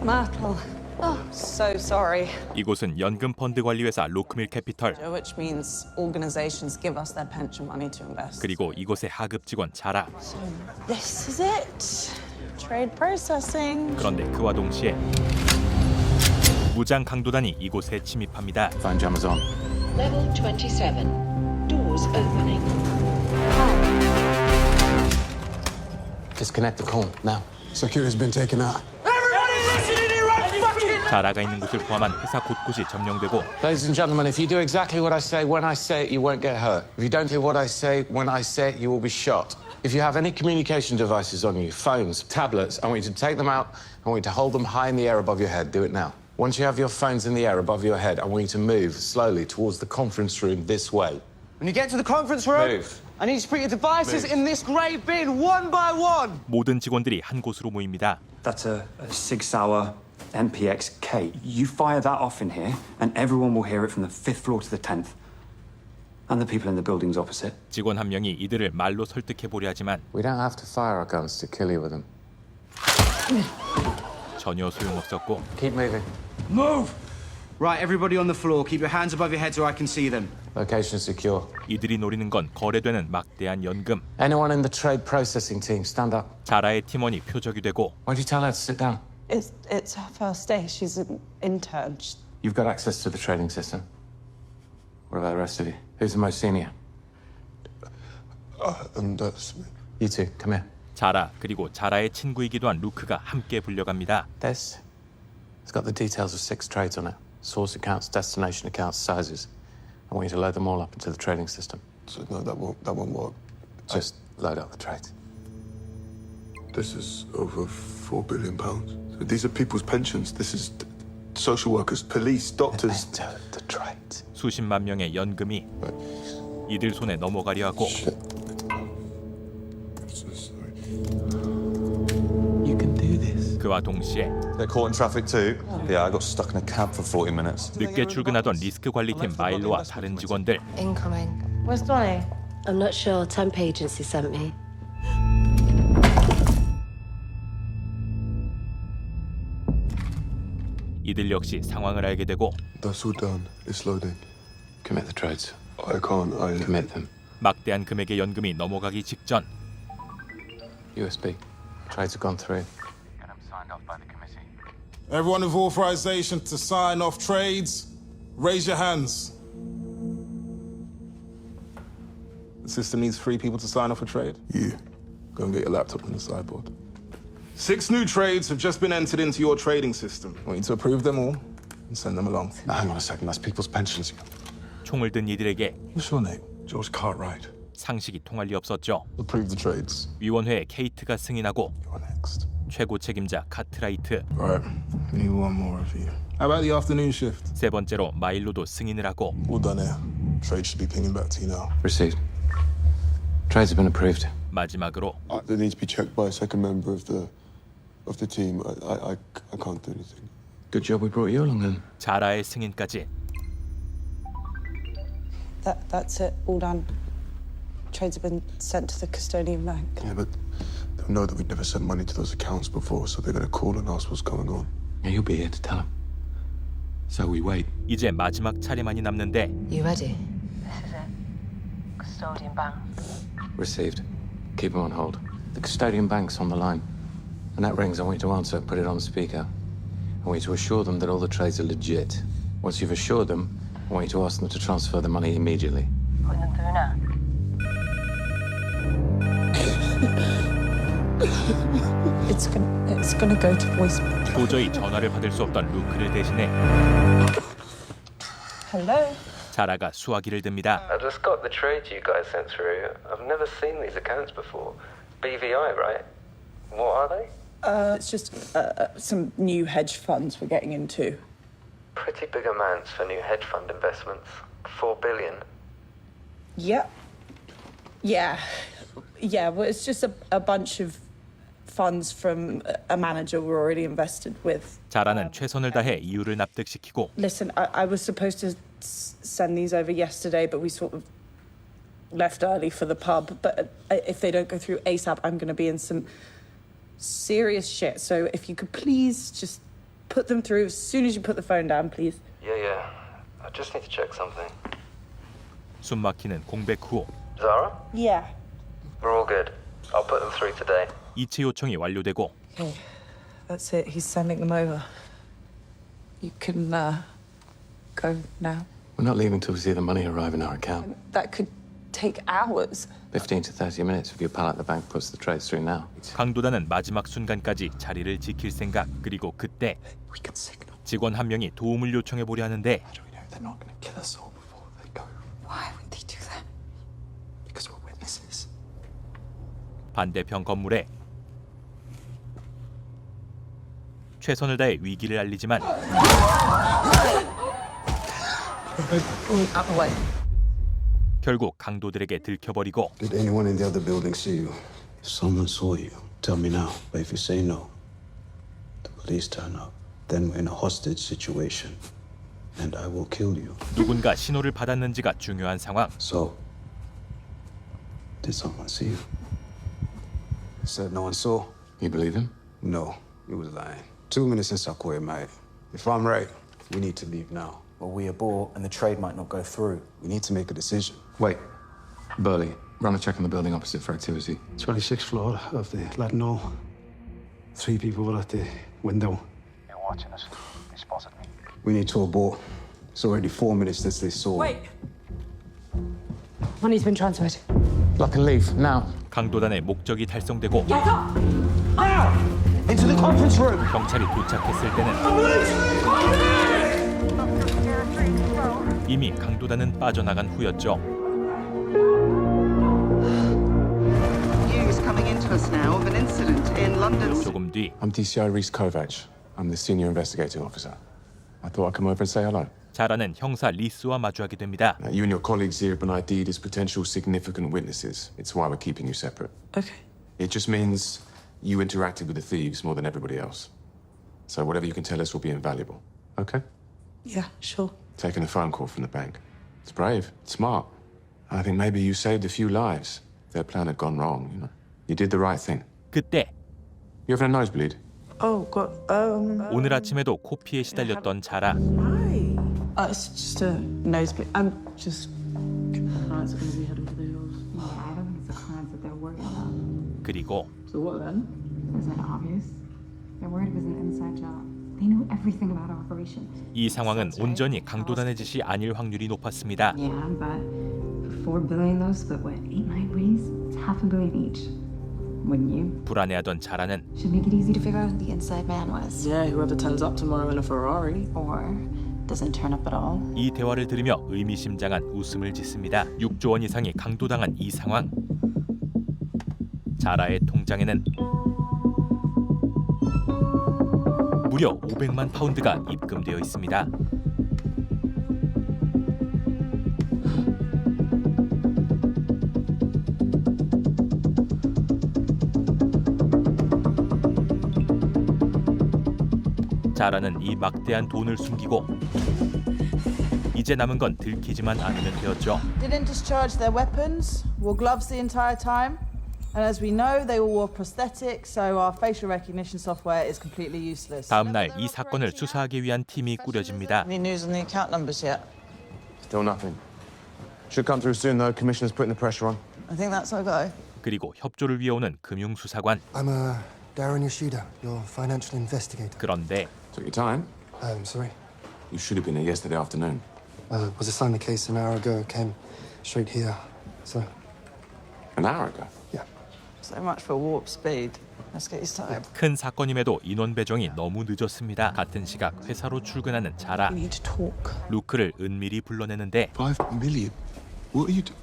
Myrtle. Oh, so sorry. 이곳은 연금 펀드 관리 회사 로크밀 캐피털. Which means organizations give us their pension money to invest. 그리고 이곳의 하급 직원 자라. So this is it. Trade processing. 그런데 그와 동시에 무장 강도단이 이곳에 침입합니다. Phone jammers on. Level 27. Doors opening. Disconnect the call now. Security's been taken out. 자라가 있는 곳을 포함한 회사 곳곳이 점령되고 Ladies and gentlemen, if you do exactly what I say when I say it, you won't get hurt. If you don't do what I say when I say it, you will be shot. If you have any communication devices on you, phones, tablets, I want you to take them out. I want you to hold them high in the air above your head. Do it now. Once you have your phones in the air above your head, I want you to move slowly towards the conference room this way. When you get to the conference room, Move. I need you to put your devices in this grey bin one by one. 모든 직원들이 한 곳으로 모입니다. That's a Sig Sauer MPX-K. You fire that off in here, and everyone will hear it from the 5th floor to the 10th. And the people in the buildings opposite. 직원 한 명이 이들을 말로 설득해 보려 하지만 We don't have to fire our guns to kill you with them. 전혀 소용없었고 Keep moving. Move! Right, everybody on the floor. Keep your hands above your head so I can see them. Location secure. 이들이 노리는 건 거래되는 막대한 연금. Anyone in the trade processing team, stand up. 자라의 팀원이 표적이 되고 Why'd you tell her to sit down? It's her first day. She's an intern. You've got access to the trading system. What about the rest of you? Who's the most senior? That's me. You two, come here. 자라 그리고 자라의 친구이기도 한 루크가 함께 불려갑니다. This. It's got the details of 6 trades on it. Source accounts, destination accounts, sizes. I want you to load them all up into the trading system. So no, that won't work. Just load up the trades. This is over £4 billion. So these are people's pensions. This is social workers, police, doctors. Enter the trades. 수십만 명의 연금이 이들 손에 넘어가려 하고 Shit. I'm so sorry. You can do this. 그와 동시에 They're caught in traffic too. Yeah, I got stuck in a cab for 40 minutes. 늦게 출근하던 리스크 관리팀 마일로와 다른 직원들 Incoming. Where's Donnie? I'm not sure. Temp agency sent me. 이들 역시 상황을 알게 되고 That's all done. It's loading. Commit the trades. I can't. Commit them. 막대한 금액의 연금이 넘어가기 직전 USB. Trades have gone through. Everyone with authorization to sign off trades, raise your hands. The system needs 3 people to sign off a trade. You. Go and get your laptop on the sideboard. 6 new trades have just been entered into your trading system. I want you to approve them all and send them along. Now, hang on a second. That's people's pensions. 총을 든 이들에게 What's your name? George Cartwright. 상식이 통할 리 없었죠. Approve the trades. 위원회에 케이트가 승인하고 You're next. 최고 책임자 카트라이트, Right. We need one more of you. How about the afternoon shift? 세 번째로 마일로도 승인을 하고 All done here. Trade should be pinging back to you now. Received. Trades have been approved. 마지막으로 They need to be checked by a second member of the team. I can't do anything. Good job we brought you along then. 자라의 승인까지. That's it. All done. Trades have been sent to the custodian bank. Yeah, but they'll know that we've never sent money to those accounts before, so they're going to call and ask what's going on. Yeah, you'll be here to tell them. So we wait. 이제 마지막 차례만이 남는데 You ready? This is it. Custodian bank. Received. Keep them on hold. The custodian bank's on the line. When that rings, I want you to answer. Put it on the speaker. I want you to assure them that all the trades are legit. Once you've assured them, I want you to ask them to transfer the money immediately. Putting them through now. It's gonna go to voicemail. 도저히 전화를 받을 수 없던 루크를 대신해 Hello. 자라가 수화기를 듭니다. I just got the trade you guys sent through. I've never seen these accounts before. BVI, right? What are they? It's just some new hedge funds we're getting into. Pretty big amounts for new hedge fund investments. 4 billion. Yep. Yeah. Well, it's just a bunch of funds from a manager we're already invested with. 자라는 최선을 다해 이유를 납득시키고 Listen, I was supposed to send these over yesterday, but we sort of left early for the pub. But if they don't go through ASAP, I'm going to be in some serious shit. So if you could please just put them through as soon as you put the phone down, please. Yeah. I just need to check something. 숨막히는 공백 후 Zara? Yeah. We're all good. I'll put them through today. 이체 요청이 완료되고 Okay, that's it. He's sending them over. You can go now. We're not leaving till we see the money arrive in our account. That could take hours. 15 to 30 minutes if your pal at the bank puts the trades through now. 강도단은 마지막 순간까지 자리를 지킬 생각. 그리고 그때 We can signal. 직원 한 명이 도움을 요청해 보려 하는데 How do we know they're not going to kill us all before they go? Why would they do that? Because we're witnesses. 반대편 건물에 최선을 다해 위기를 알리지만 결국 강도들에게 들켜버리고 Did anyone in the other building see you? Someone saw you. Tell me now. But if you say no, the police turn up. Then we're in a hostage situation. And I will kill you. 누군가 신호를 받았는지가 중요한 상황. So, did someone see you? Said no one saw. You believe him? No, he was lying. 2 minutes since I caught him, mate. If I'm right, we need to leave now. Well, we abort and the trade might not go through. We need to make a decision. Wait. Burley, run a check on the building opposite for activity. 26th floor of the Latino. 3 people were at the window. You're watching us. They spotted me. We need to abort. It's already 4 minutes since they saw. Wait. Money's been transferred. Lock and leave, now. 강도단의 목적이 달성되고 Into the conference room! 경찰이 도착했을 때는 이미 강도단은 빠져나간 후였죠. News coming into us now of an incident in London. 조금 뒤 I'm DCI Reese Kovac. I'm the senior investigating officer. I thought I'd come over and say hello. 자라는 형사 리스와 마주하게 됩니다. You and your colleagues here have been ID'd as potential significant witnesses. It's why we're keeping you separate. Okay. It just means you interacted with the thieves more than everybody else. So whatever you can tell us will be invaluable. Okay? Yeah, sure. Taking a phone call from the bank. It's brave. It's smart. I think maybe you saved a few lives. Their plan had gone wrong, you know. You did the right thing. 그때 You having a nosebleed? Oh God. 오늘 아침에도 코피에 시달렸던 자라. Hi. It's just a nosebleed. I'm just. Clients are going to be heading for the hills. No, I don't think it's the clients that they're worried about. 그리고 So what then? Isn't it obvious? They're worried it was an inside job. They know everything about our operation. 이 상황은 온전히 강도단의 짓이 아닐 확률이 높았습니다. Yeah, but for $4 billion though, split what, 8-9 ways? It's $500 million each. Wouldn't you? 불안해하던 자라는 Should make it easy to figure out who the inside man was. Yeah, whoever turns up tomorrow in a Ferrari. Or doesn't turn up at all. 이 대화를 들으며 의미심장한 웃음을 짓습니다. 6조 원 이상이 강도당한 이 상황. 자라의 통장에는 무려 500만 파운드가 입금되어 있습니다. 자라는 이 막대한 돈을 숨기고 이제 남은 건 들키지만 않으면 되었죠. Didn't discharge their weapons, wore gloves the entire time. And as we know, they all wore prosthetics, so our facial recognition software is completely useless. 다음 날 이 사건을 수사하기 위한 팀이 꾸려집니다. Any news on the account numbers yet? Still nothing. Should come through soon though. Commissioner's putting the pressure on. I think that's our go. 그리고 협조를 위해 오는 금융수사관. I'm Darren Yoshida, your financial investigator. 그런데 Took your time. Sorry. You should have been here yesterday afternoon. Was assigned the case an hour ago. Came straight here. So. An hour ago? Yeah. So much for warp speed. Let's get used to it. 큰 사건임에도 인원 배정이 너무 늦었습니다. 같은 시각 회사로 출근하는 자라. We need to talk. 루크를 은밀히 불러내는데 5 million? What are you doing?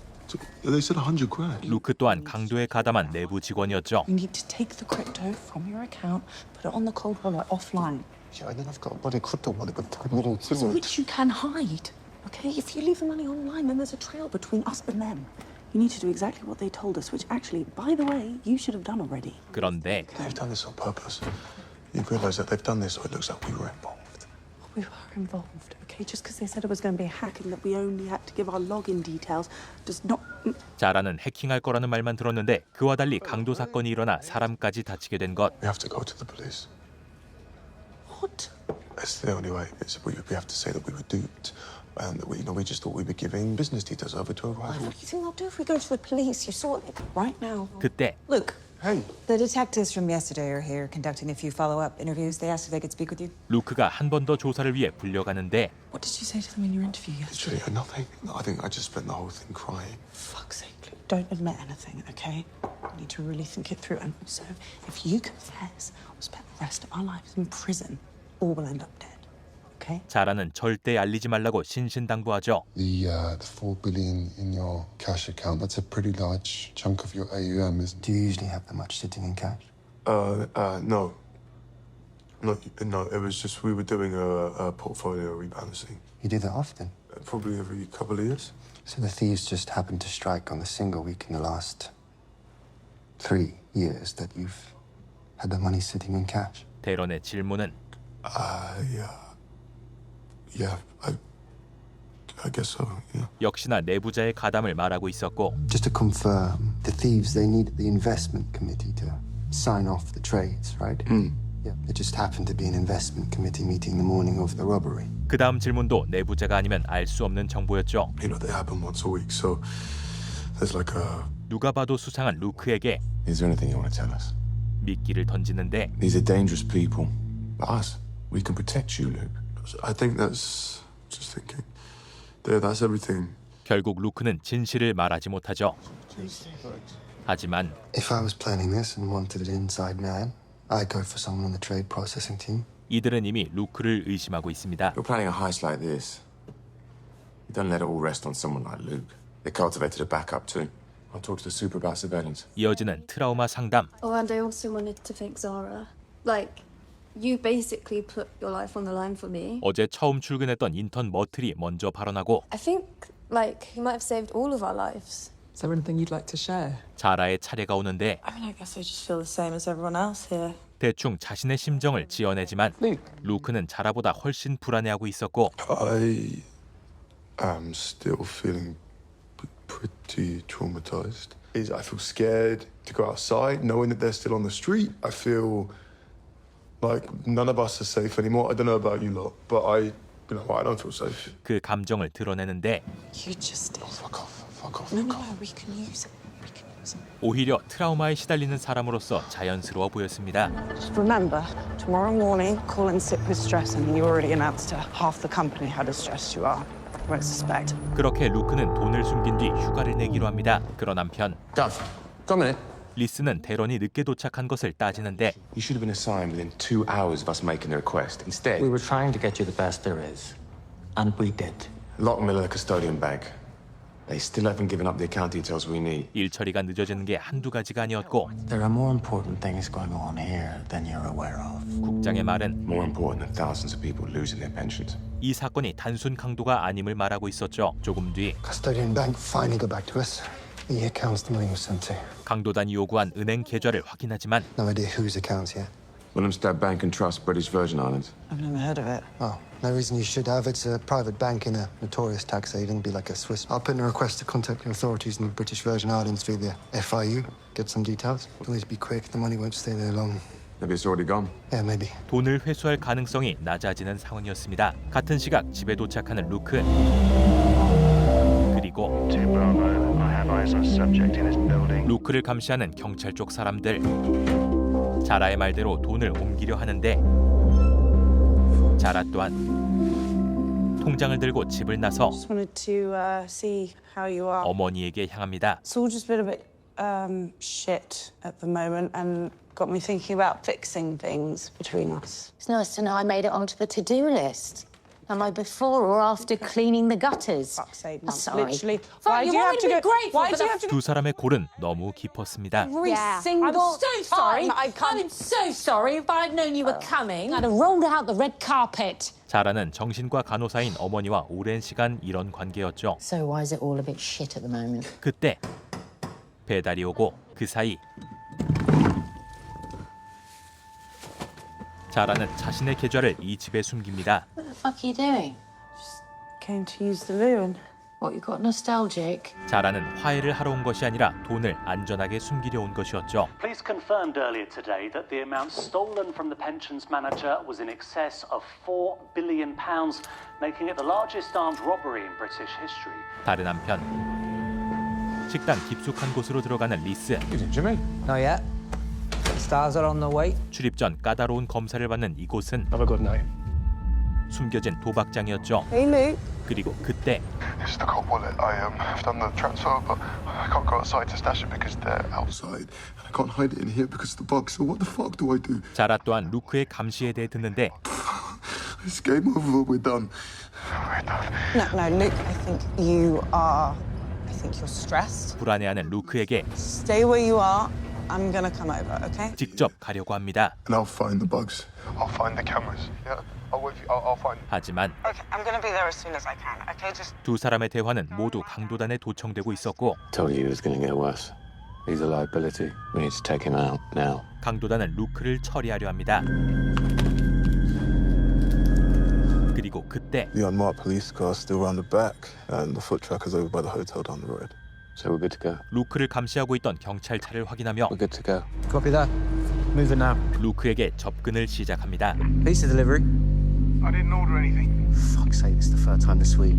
They said 100 grand. 루크 또한 강도에 가담한 내부 직원이었죠. You need to take the crypto from your account, put it on the cold wallet offline. Yeah, and then I've got a bloody crypto wallet with 10 million quid. Which you can hide. Okay, if you leave the money online, then there's a trail between us and them. You need to do exactly what they told us, which actually, by the way, you should have done already. 그런데 They've done this on purpose. You realise that they've done this so it looks like we were involved. We were involved, okay? Just because they said it was going to be a hack and that we only had to give our login details does not... 자라는 해킹할 거라는 말만 들었는데 그와 달리 강도 사건이 일어나 사람까지 다치게 된 것. We have to go to the police. What? It's the only way. We have to say that we were duped. And that we just thought we were giving business details over to a rival. What do you think they'll do if we go to the police? You saw it right now. 그때 Look. Hey. The detectives from yesterday are here conducting a few follow-up interviews. They asked if they could speak with you. 루크가 한 번 더 조사를 위해 불려가는데 What did you say to them in your interview yesterday? Literally nothing. I think I just spent the whole thing crying. Fuck's sake, Luke. Don't admit anything, okay? You need to really think it through. And so, if you confess, we'll spend the rest of our lives in prison, or we'll end up dead. Okay? 자라는 절대 알리지 말라고 신신당부하죠. The 4 billion in your cash account, that's a pretty large chunk of your AUM, isn't it? Do you usually have that much sitting in cash? No. No, it was just we were doing a portfolio rebalancing. You do that often? Probably every couple of years. So the thieves just happened to strike on a single week in the last 3 years that you've had the money sitting in cash? 대런의 질문은 Yeah, I guess so, yeah. 역시나 내부자의 가담을 말하고 있었고 Just to confirm, the thieves, they needed the investment committee to sign off the trades, right? Yeah, it just happened to be an investment committee meeting the morning of the robbery. 그 다음 질문도 내부자가 아니면 알 수 없는 정보였죠. You know, they happen once a week, so there's like a... 누가 봐도 수상한 루크에게 Is there anything you want to tell us? 미끼를 던지는데 These are dangerous people. But us, we can protect you, Luke. I think that's... just thinking. Yeah, that's everything. 결국 루크는 진실을 말하지 못하죠. 하지만 If I was planning this and wanted an inside man, I'd go for someone on the trade processing team. 이들은 이미 루크를 의심하고 있습니다. You're planning a heist like this. You don't let it all rest on someone like Luke. They cultivated a backup too. I'll talk to the super about surveillance. 이어지는 트라우마 상담. Oh, and I also wanted to thank Zara. Like, you basically put your life on the line for me. 어제 처음 출근했던 인턴 머틀이 먼저 발언하고 I think, like, you might have saved all of our lives. Is there anything you'd like to share? 자라의 차례가 오는데 I mean, I guess I just feel the same as everyone else here. 대충 자신의 심정을 지어내지만 루크는 자라보다 훨씬 불안해하고 있었고 I am still feeling pretty traumatized. I feel scared to go outside, knowing that they're still on the street. I feel like none of us are safe anymore. I don't know about you lot, but I don't feel safe. 그 감정을 드러내는데 You just did. Fuck off. No, we can use it. We can use it. 오히려 트라우마에 시달리는 사람으로서 자연스러워 보였습니다. Just remember, tomorrow morning, call in sick with stress, and you already announced to half the company how distressed you are. Won't suspect. 그렇게 루크는 돈을 숨긴 뒤 휴가를 내기로 합니다. 그런 한편 Gov, come in. 리스는 대런이 늦게 도착한 것을 따지는데 You should have been assigned within 2 hours of us making the request. Instead, We were trying to get you the best there is. And we did. lock them in the custodian bag. They still haven't given up the account details we need. 일 처리가 늦어지는 게 한두 가지가 아니었고 There are more important things going on here than you're aware of. 국장의 말은 More important than thousands of people losing their pensions. 이 사건이 단순 강도가 아님을 말하고 있었죠. 조금 뒤 Custodian bank finally got back to us. The accounts the money was sent to. 강도단이 요구한 은행 계좌를 확인하지만 No idea whose accounts yet. Willemstad Bank and Trust, British Virgin Islands. I've never heard of it. Oh, no reason you should have. It's a private bank in a notorious tax haven, be like a Swiss. I'll put in a request to contact the authorities in the British Virgin Islands via the FIU. Get some details. Please be quick. The money won't stay there long. Maybe it's already gone. Yeah, maybe. 돈을 회수할 가능성이 낮아지는 상황이었습니다. 같은 시각 집에 도착하는 루크 그리고 루크를 감시하는 경찰 쪽 사람들 자라의 말대로 돈을 옮기려 하는데 자라 또한 통장을 들고 집을 나서 Just wanted to see how you are. 어머니에게 향합니다. It's all just been a bit shit at the moment, and got me thinking about fixing things between us. It's nice to know I made it onto the to-do list. Am I before or after cleaning the gutters? Fuck's sake, I'm Mum. sorry. Literally. Fine, Why do you have to go? Why for do you have to 두 사람의 골은 너무 깊었습니다. Every single I'm so sorry. time I come... I'm so sorry. If I'd known you were coming, I'd have rolled out the red carpet. 자라는 정신과 간호사인 어머니와 오랜 시간 이런 관계였죠. So why is it all a bit shit at the moment? 그때 배달이 오고 그 사이 자라는 자신의 계좌를 이 집에 숨깁니다. What the fuck are you doing? Came to use the loo, and What, you got nostalgic? 자라는 화해를 하러 온 것이 아니라 돈을 안전하게 숨기려 온 것이었죠. Police confirmed earlier today that the amount stolen from the pensions manager was in excess of £4 billion, making it the largest armed robbery in British history. 다른 한편 식당 깊숙한 곳으로 들어가는 리스. Jimmy? Not yet. Stars are on the way. 출입 전 까다로운 검사를 받는 이곳은 Have a good night. 숨겨진 도박장이었죠. Hey, Luke. 그리고 그때 This is the cop wallet. I've done the transfer, but I can't go outside to stash it because they're outside. And I can't hide it in here because of the bugs. So what the fuck do I do? 자라 또한 루크의 감시에 대해 듣는데 It's game over. We're done. No, Luke, I think you're stressed. 불안해하는 루크에게 Stay where you are. I'm gonna come over, okay? 직접 가려고 합니다. And I'll find the bugs. I'll find the cameras. Yeah, I'll find. 하지만 Okay, I'm gonna be there as soon as I can, okay? Just 두 사람의 대화는 모두 강도단에 도청되고 있었고 Told you he was going to get worse. He's a liability. We need to take him out now. 강도단은 루크를 처리하려 합니다. 그리고 그때 The unmarked police car is still round the back, and the foot track is over by the hotel down the road. So we're good to go. 루크를 감시하고 있던 경찰차를 확인하며 We're good to go. Copy that. Moving now. 루크에게 접근을 시작합니다. Pizza delivery. I didn't order anything. Fuck's sake, it's the third time this week.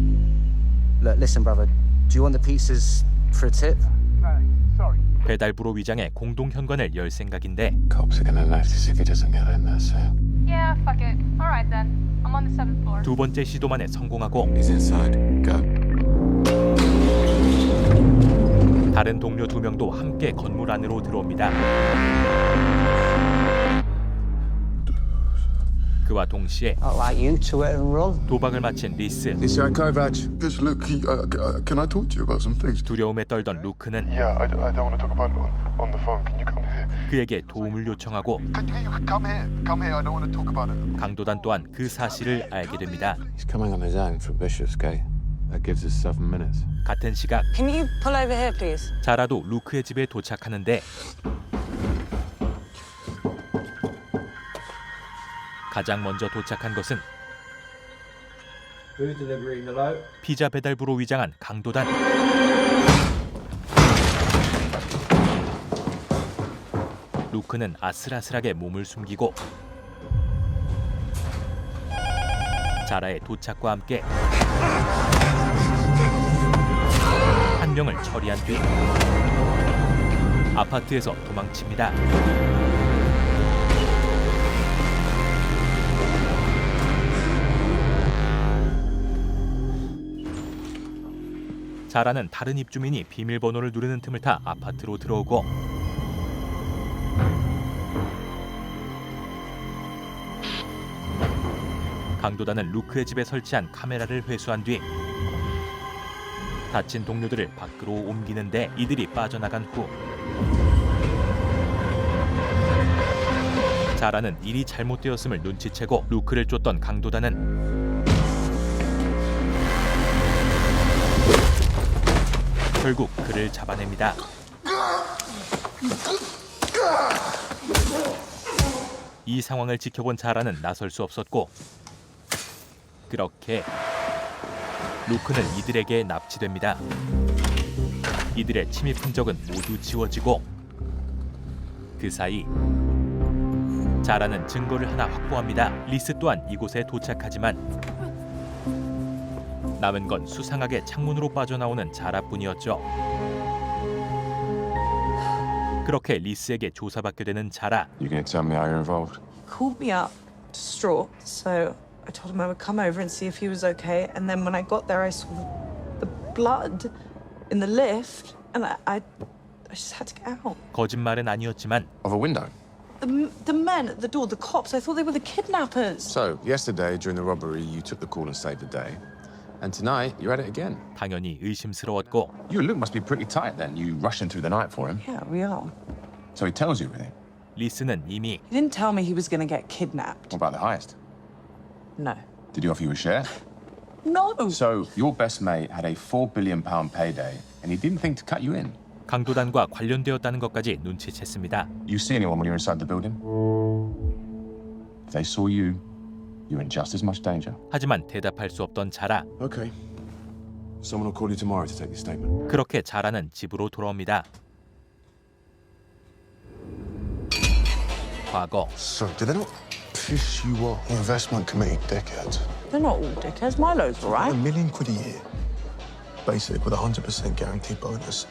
Look, listen, brother. Do you want the pizzas for a tip? No, sorry. 배달부로 위장해 공동 현관을 열 생각인데 Cops are going to notice if he doesn't get in there soon. Yeah, fuck it. All right then. I'm on the 7th floor. 두 번째 시도만에 성공하고 He's inside. Go. 다른 동료 두 명도 함께 건물 안으로 들어옵니다. 그와 동시에 I'll like you to it and run. 도박을 마친 리스. Is your car badge? Just look. Can I talk to you about some things? 두려움에 떨던 루크는 Yeah, I don't want to talk about it on the phone. Can you come here? 그에게 도움을 요청하고 Can you come here? Come here. I don't want to talk about it. 강도단 또한 그 사실을 알게 됩니다. He's coming on his own from Bishopsgate. That gives us 7 minutes. 같은 시각 can you pull over here, please? 자라도 루크의 집에 도착하는데 가장 먼저 도착한 것은 Food delivery, hello. 피자 배달부로 위장한 강도단. 루크는 아슬아슬하게 몸을 숨기고 자라의 도착과 함께 한 명을 처리한 뒤 아파트에서 도망칩니다. 자라는 다른 입주민이 비밀번호를 누르는 틈을 타 아파트로 들어오고 강도단은 루크의 집에 설치한 카메라를 회수한 뒤 다친 동료들을 밖으로 옮기는데 이들이 빠져나간 후 자라는 일이 잘못되었음을 눈치채고 루크를 쫓던 강도단은 결국 그를 잡아냅니다. 이 상황을 지켜본 자라는 나설 수 없었고 그렇게 루크는 이들에게 납치됩니다. 이들의 침입 흔적은 모두 지워지고 그 사이 자라는 증거를 하나 확보합니다. 리스 또한 이곳에 도착하지만 남은 건 수상하게 창문으로 빠져나오는 자라뿐이었죠. 그렇게 리스에게 조사받게 되는 자라. You gonna tell me how you're involved? Called me up, distraught, so I told him I would come over and see if he was okay. And then when I got there, I saw the blood in the lift, and I just had to get out. 거짓말은 아니었지만 Of a window. The men at the door, the cops, I thought they were the kidnappers. So, yesterday during the robbery, you took the call and saved the day. And tonight, you're at it again. 당연히 의심스러웠고 You and Luke must be pretty tight then. You rushing through the night for him. Yeah, we are. So he tells you everything. 리스는 이미 He didn't tell me he was going to get kidnapped. What about the heist? No. Did he offer you a share? No. So your best mate had a £4 billion payday and he didn't think to cut you in. 강도단과 관련되었다는 것까지 눈치챘습니다. You see anyone when you're inside the building? If they saw you, you're in just as much danger. 하지만 대답할 수 없던 자라. Okay. Someone will call you tomorrow to take your statement. 그렇게 자라는 집으로 돌아옵니다. 과거 So, did they not piss you off? Investment committee dickheads. They're not all dickheads. Milo's all right. £1 million a year, basic with a 100% guaranteed bonus.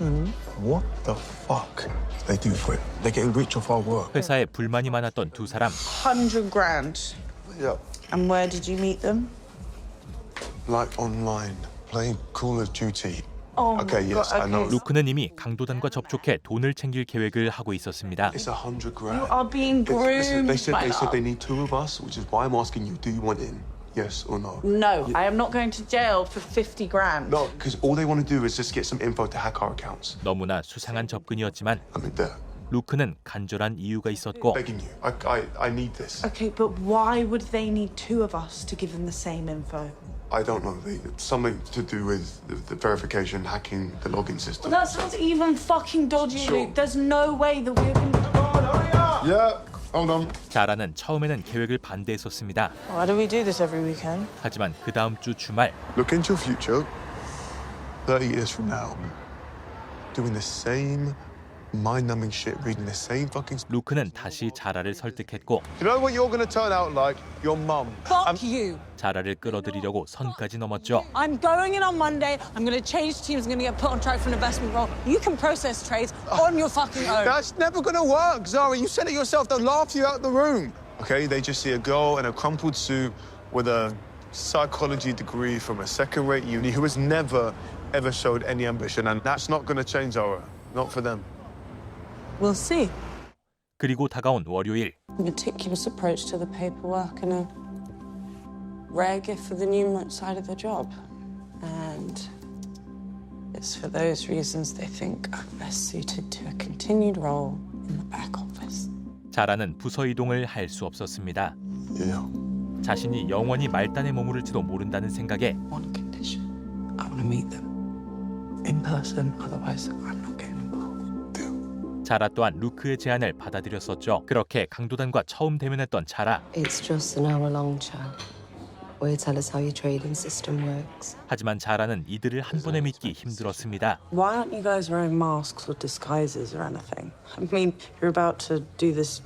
What the fuck do they do for it? They're getting rich off our work. 회사에 불만이 많았던 두 사람. 100 grand. Yeah. And where did you meet them? Like online, playing Call of Duty. Oh, Okay, yes, I know. 루크는 이미 강도단과 접촉해 돈을 챙길 계획을 하고 있었습니다. It's 100 grand. You are being groomed. They said my they love. need two of us, which is why I'm asking you, do you want in? Yes or no? No, I am not going to jail for 50 grand. No, because all they want to do is just get some info to hack our accounts. 너무나 수상한 접근이었지만 I'm in debt. 루크는 간절한 이유가 있었고 Begging you. I need this. Okay, but why would they need two of us to give them the same info? I don't know. Something to do with the verification, hacking the login system. Well, that sounds even fucking dodgy, Sure. Luke. There's no way that we're going to... Yeah, hold on. 자라는 처음에는 계획을 반대했었습니다. Why do we do this every weekend? 하지만 그 다음 주 주말 Look into your future, 30 years from now, doing the same mind-numbing shit, reading the same fucking... 루크는 다시 자라를 설득했고 You know what you're going to turn out like? Your mum. Fuck you. 자라를 끌어들이려고 선까지 넘었죠. I'm going in on Monday. I'm going to change teams. I'm going to get put on track for an investment role. You can process trades on your fucking own. That's never going to work, Zara. You said it yourself. They'll laugh you out the room. Okay, they just see a girl in a crumpled suit with a psychology degree from a second-rate uni who has never, ever showed any ambition. And that's not going to change, Zara. Not for them. We'll see. 그리고 다가온 월요일 Meticulous approach to the paperwork and a rare gift for the numerate side of the job. And it's for those reasons they think I'm best suited to a continued role in the back office. 자라는 부서 이동을 할 수 없었습니다. Yeah. 자신이 영원히 말단에 머무를지도 모른다는 생각에 One condition. I want to meet them in person, otherwise I'm not getting involved. 자라 또한 루크의 제안을 받아들였었죠. 그렇게 강도단과 처음 대면했던 자라. It's just an hour-long chat. Will you tell us how your trading system works? 하지만 자라는 이들을 한 번에 믿기 힘들었습니다. Why aren't you guys wearing masks or disguises or anything? I mean, you're about to do this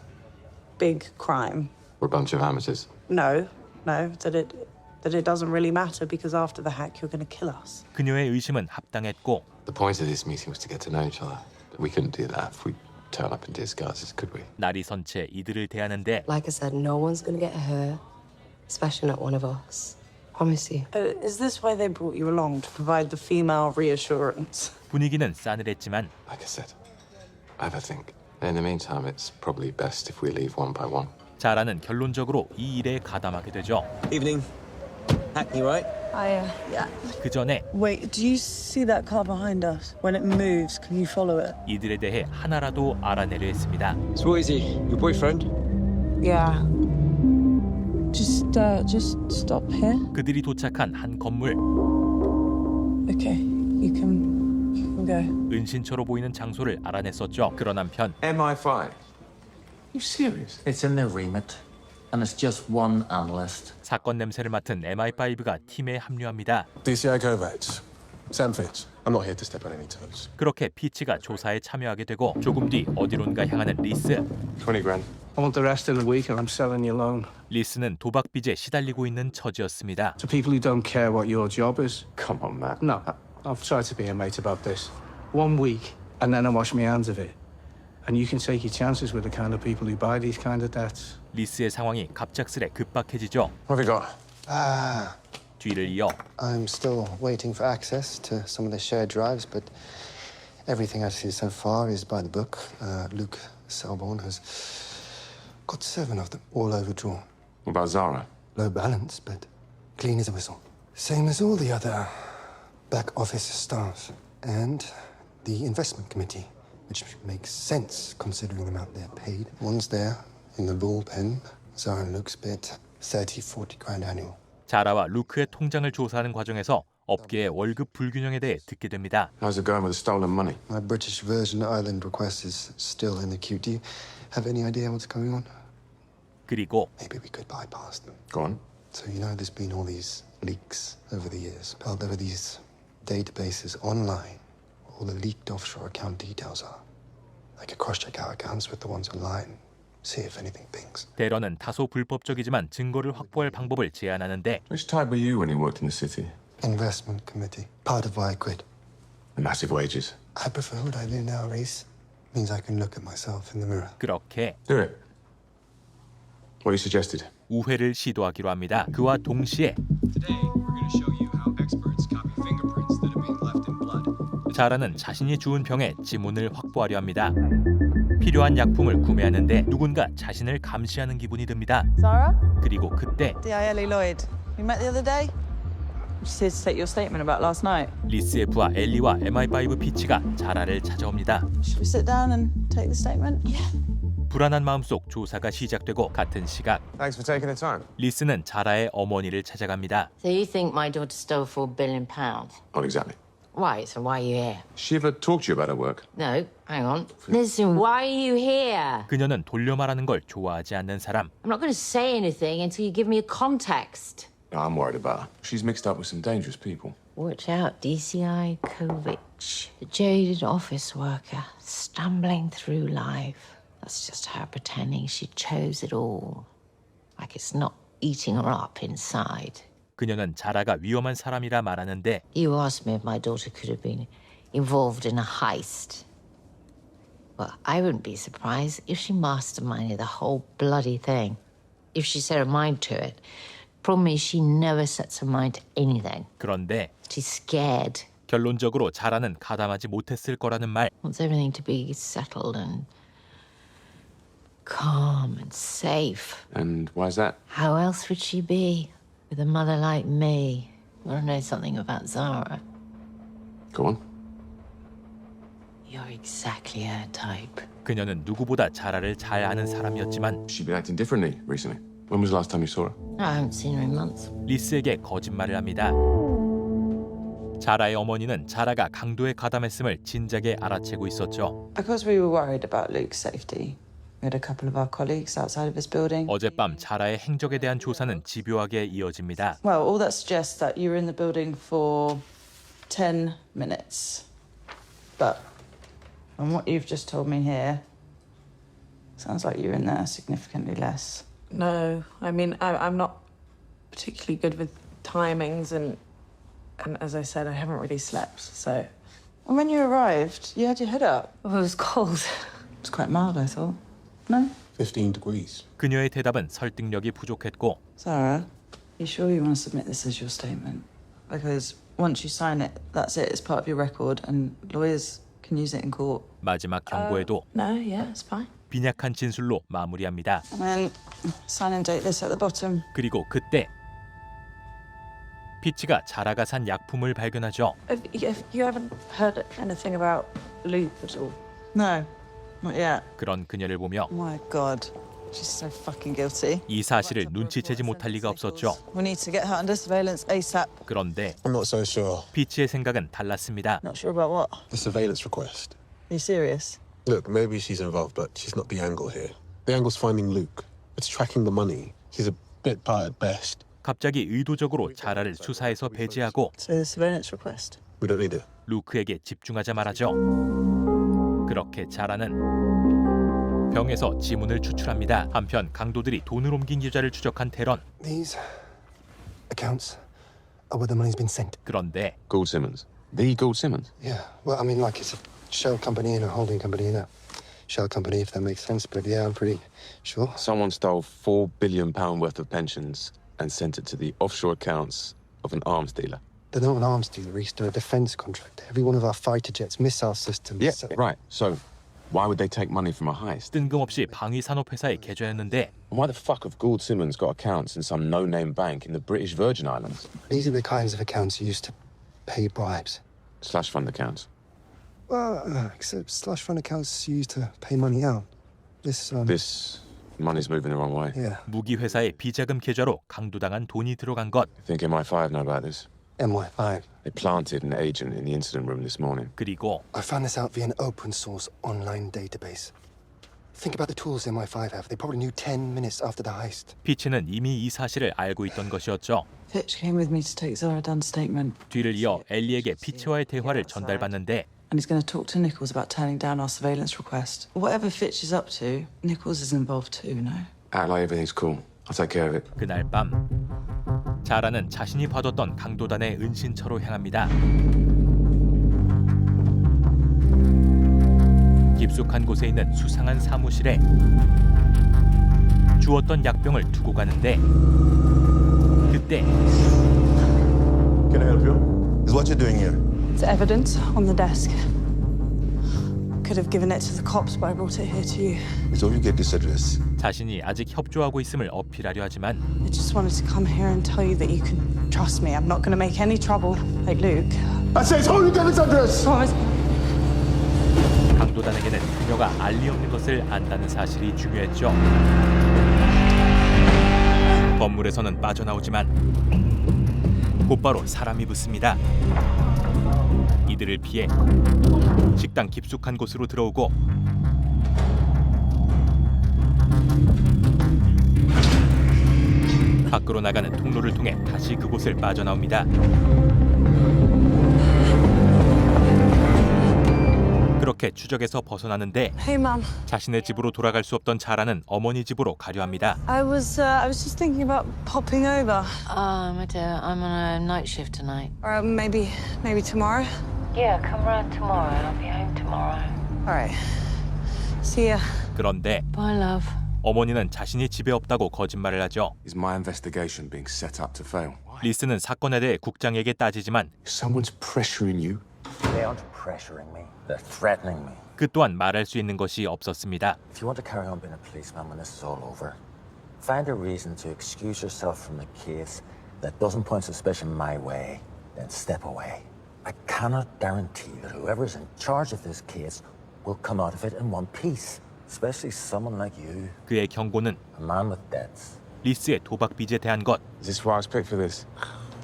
big crime. We're a bunch of amateurs. No, that it doesn't really matter because after the hack you're going to kill us. 그녀의 의심은 합당했고 The point of this meeting was to get to know each other. We couldn't do that if we turn up in disguises, could we? 날이 선 채 이들을 대하는데 Like I said, no one's going to get hurt, especially not one of us. Promise you. Is this why they brought you along, to provide the female reassurance? 분위기는 싸늘했지만 Like I said, have a think. In the meantime, it's probably best if we leave one by one. 자라는 결론적으로 이 일에 가담하게 되죠. Evening. Hackney, right? Yeah. 그 전에 Wait, do you see that car behind us? When it moves, can you follow it? 이들에 대해 하나라도 알아내려 했습니다. So what is he? Your boyfriend? Yeah. Just stop here. 그들이 도착한 한 건물. Okay, you can go. 은신처로 보이는 장소를 알아냈었죠. 그런 한편 MI5. You serious? It's in their remit, and it's just one analyst. 사건 냄새를 맡은 MI5가 팀에 합류합니다. DCI Kovacs. Sam Fitz. I'm not here to step on any toes. 그렇게 피치가 조사에 참여하게 되고 조금 뒤 어디론가 향하는 리스. 20 grand. I want the rest of the week, and I'm selling you loan. 리스는 도박 빚에 시달리고 있는 처지였습니다. To people who don't care what your job is. Come on, Matt. No, I've tried to be a mate about this. 1 week, and then I wash my hands of it. And you can take your chances with the kind of people who buy these kind of debts. 리스의 상황이 갑작스레 급박해지죠. What have you got? 뒤를 이어 I'm still waiting for access to some of the shared drives, but everything I've seen so far is by the book. Luke Selborne has got 7 of them, all overdrawn. What about Zara? Low balance, but clean as a whistle. Same as all the other back office staff. And the investment committee, which makes sense considering the amount they're paid. One's there in the bullpen. Zara and Luke's bit 30, 40 grand annual. 자라와 루크의 통장을 조사하는 과정에서 업계의 월급 불균형에 대해 듣게 됩니다. How's it going with the stolen money? My British Virgin Island request is still in the queue. Do you have any idea what's going on? 그리고 Maybe we could bypass them. Go on. So you know there's been all these leaks over the years, over these databases online. All the leaked offshore account details are. I could cross-check our accounts with the ones online. See if anything pings. 대런은 다소 불법적이지만 증거를 확보할 방법을 제안하는데 Which type were you when you worked in the city? Investment committee. Part of why I quit. Massive wages. I prefer what I do now, Reese. Means I can look at myself in the mirror. 그렇게 Do it. What you suggested? 우회를 시도하기로 합니다. 그와 동시에 자라는 자신이 주운 병에 지문을 확보하려 합니다. 필요한 약품을 구매하는데 누군가 자신을 감시하는 기분이 듭니다. Zara? 그리고 그때 D.I. Lloyd. We met the other day? She's here to take your statement about last night. 리스 F와 엘리와 MI5 피치가 자라를 찾아옵니다. Should we sit down and take the statement? Yeah. 불안한 마음속 조사가 시작되고 같은 시각 Thanks for taking the time. 리스는 자라의 어머니를 찾아갑니다. So you think my daughter stole £4 billion? Not exactly. Why? So why are you here? She ever talked to you about her work? No, hang on. Listen, why are you here? 그녀는 돌려 말하는 걸 좋아하지 않는 사람. I'm not going to say anything until you give me a context. No, I'm worried about her. She's mixed up with some dangerous people. Watch out, DCI Kovic, the jaded office worker, stumbling through life. That's just her pretending she chose it all. Like it's not eating her up inside. 그녀는 자라가 위험한 사람이라 말하는데 You asked me if my daughter could have been involved in a heist. Well, I wouldn't be surprised if she masterminded the whole bloody thing. If she set her mind to it. Problem is she never sets her mind to anything. 그런데 She's scared. 결론적으로 자라는 가담하지 못했을 거라는 말. Wants everything to be settled and calm and safe. And why is that? How else would she be? With a mother like me. Want to know something about Zara? Go on. You're exactly her type. 그녀는 누구보다 자라를 잘 아는 사람이었지만 She's been acting differently recently. When was the last time you saw her? I haven't seen her in months. 리스에게 거짓말을 합니다. 자라의 어머니는 자라가 강도에 가담했음을 진작에 알아채고 있었죠. Because we were worried about Luke's safety, we had a couple of our colleagues outside of his building. 어젯밤 자라의 행적에 대한 조사는 집요하게 이어집니다. Well, all that suggests that you were in the building for 10 minutes. But from what you've just told me here, sounds like you were in there significantly less. No, I mean, I'm not particularly good with timings, and as I said, I haven't really slept, so... And when you arrived, you had your head up. Oh, it was cold. It was quite mild, I thought. No? 15 degrees. 그녀의 대답은 설득력이 부족했고 Zara, you sure you want to submit this as your statement? Because once you sign it, that's it. It's part of your record, and lawyers can use it in court. 마지막 경고에도 No, yeah, it's fine. 빈약한 진술로 마무리합니다. And then sign and date this at the bottom. 그리고 그때 피치가 자라가 산 약품을 발견하죠. If you haven't heard anything about Luke at all? No, not yet. 그런 그녀를 보며 My God, she's so fucking guilty. 이 사실을 눈치채지 못할 리가 없었죠. We need to get her under surveillance ASAP. 그런데 I'm not so sure. 피치의 생각은 달랐습니다. Not sure about what? The surveillance request. Are you serious? Look, maybe she's involved, but she's not the angle here. The angle's finding Luke. It's tracking the money. She's a bit part at best. 갑자기 의도적으로 자라를 수사에서 배제하고 So the surveillance request. We don't need it. 루크에게 집중하자 말하죠. 그렇게 자라는 병에서 지문을 추출합니다. 한편 강도들이 돈을 옮긴 계좌를 추적한 대런. These accounts are where the money's been sent. 그런데 Gould Simmons. The Gould Simmons? Yeah, well, I mean, like it's a shell company and a holding company and a shell company, if that makes sense. But yeah, I'm pretty sure. Someone stole £4 billion worth of pensions and sent it to the offshore accounts of an arms dealer. They're not an arms dealer, Reese. They're a defense contractor. Every one of our fighter jets, missile systems. Yeah, right. So why would they take money from a heist? 뜬금없이 방위 산업 회사의 계좌였는데 Why the fuck have Gould Simmons got accounts in some no-name bank in the British Virgin Islands? These are the kinds of accounts used to pay bribes. Slush fund accounts. Well, except slush fund accounts used to pay money out. This money's moving the wrong way. Yeah. 무기 회사의 비자금 계좌로 강도당한 돈이 들어간 것. I think MI5 know about this. MI5. They planted an agent in the incident room this morning. 그리고 I found this out via an open source online database. Think about the tools MI5 have. They probably knew 10 minutes after the heist. 피치는 이미 이 사실을 알고 있던 것이었죠. Fitch came with me to take Zara Dunn's statement. 뒤를 이어 엘리에게 피치와의 대화를 전달받는데 And he's going to talk to Nichols about turning down our surveillance request. Whatever Fitch is up to, Nichols is involved too, no? Act like everything's cool. I'll take care of it. 그날 밤 자라는 자신이 봐뒀던 강도단의 은신처로 향합니다. 깊숙한 곳에 있는 수상한 사무실에 주었던 약병을 두고 가는데 그때 Can I help you? Is what you're doing here? It's evidence on the desk. Could have given it to the cops, but I brought it here to you. It's all you get this address. 자신이 아직 협조하고 있음을 어필하려 하지만 I just wanted to come here and tell you that you can trust me. I'm not going to make any trouble, like Luke. I say it's all you get this address. Promise. 강도단에게는 그녀가 알리 없는 것을 안다는 사실이 중요했죠. 건물에서는 빠져나오지만 곧바로 사람이 붙습니다. 이들을 피해 식당 깊숙한 곳으로 들어오고 밖으로 나가는 통로를 통해 다시 그곳을 빠져나옵니다. 그렇게 추적에서 벗어나는데 Hey, Mom. 자신의 집으로 돌아갈 수 없던 자라는 어머니 집으로 가려 합니다. I was just thinking about popping over. My dear, I'm on a night shift tonight. Or maybe tomorrow. Yeah, come round tomorrow. I'll be home tomorrow. All right. See ya. 그런데 Bye, love. 어머니는 자신이 집에 없다고 거짓말을 하죠. Is my investigation being set up to fail? 리스는 사건에 대해 국장에게 따지지만 Someone's pressuring you. They aren't pressuring me. They're threatening me. 그 또한 말할 수 있는 것이 없었습니다. If you want to carry on being a policeman when this is all over, find a reason to excuse yourself from the case that doesn't point suspicion my way, then step away. I cannot guarantee that whoever's in charge of this case will come out of it in one piece, especially someone like you. 그의 경고는 A man with debts. 리스의 도박 빚에 대한 것. Is this why I was picked for this?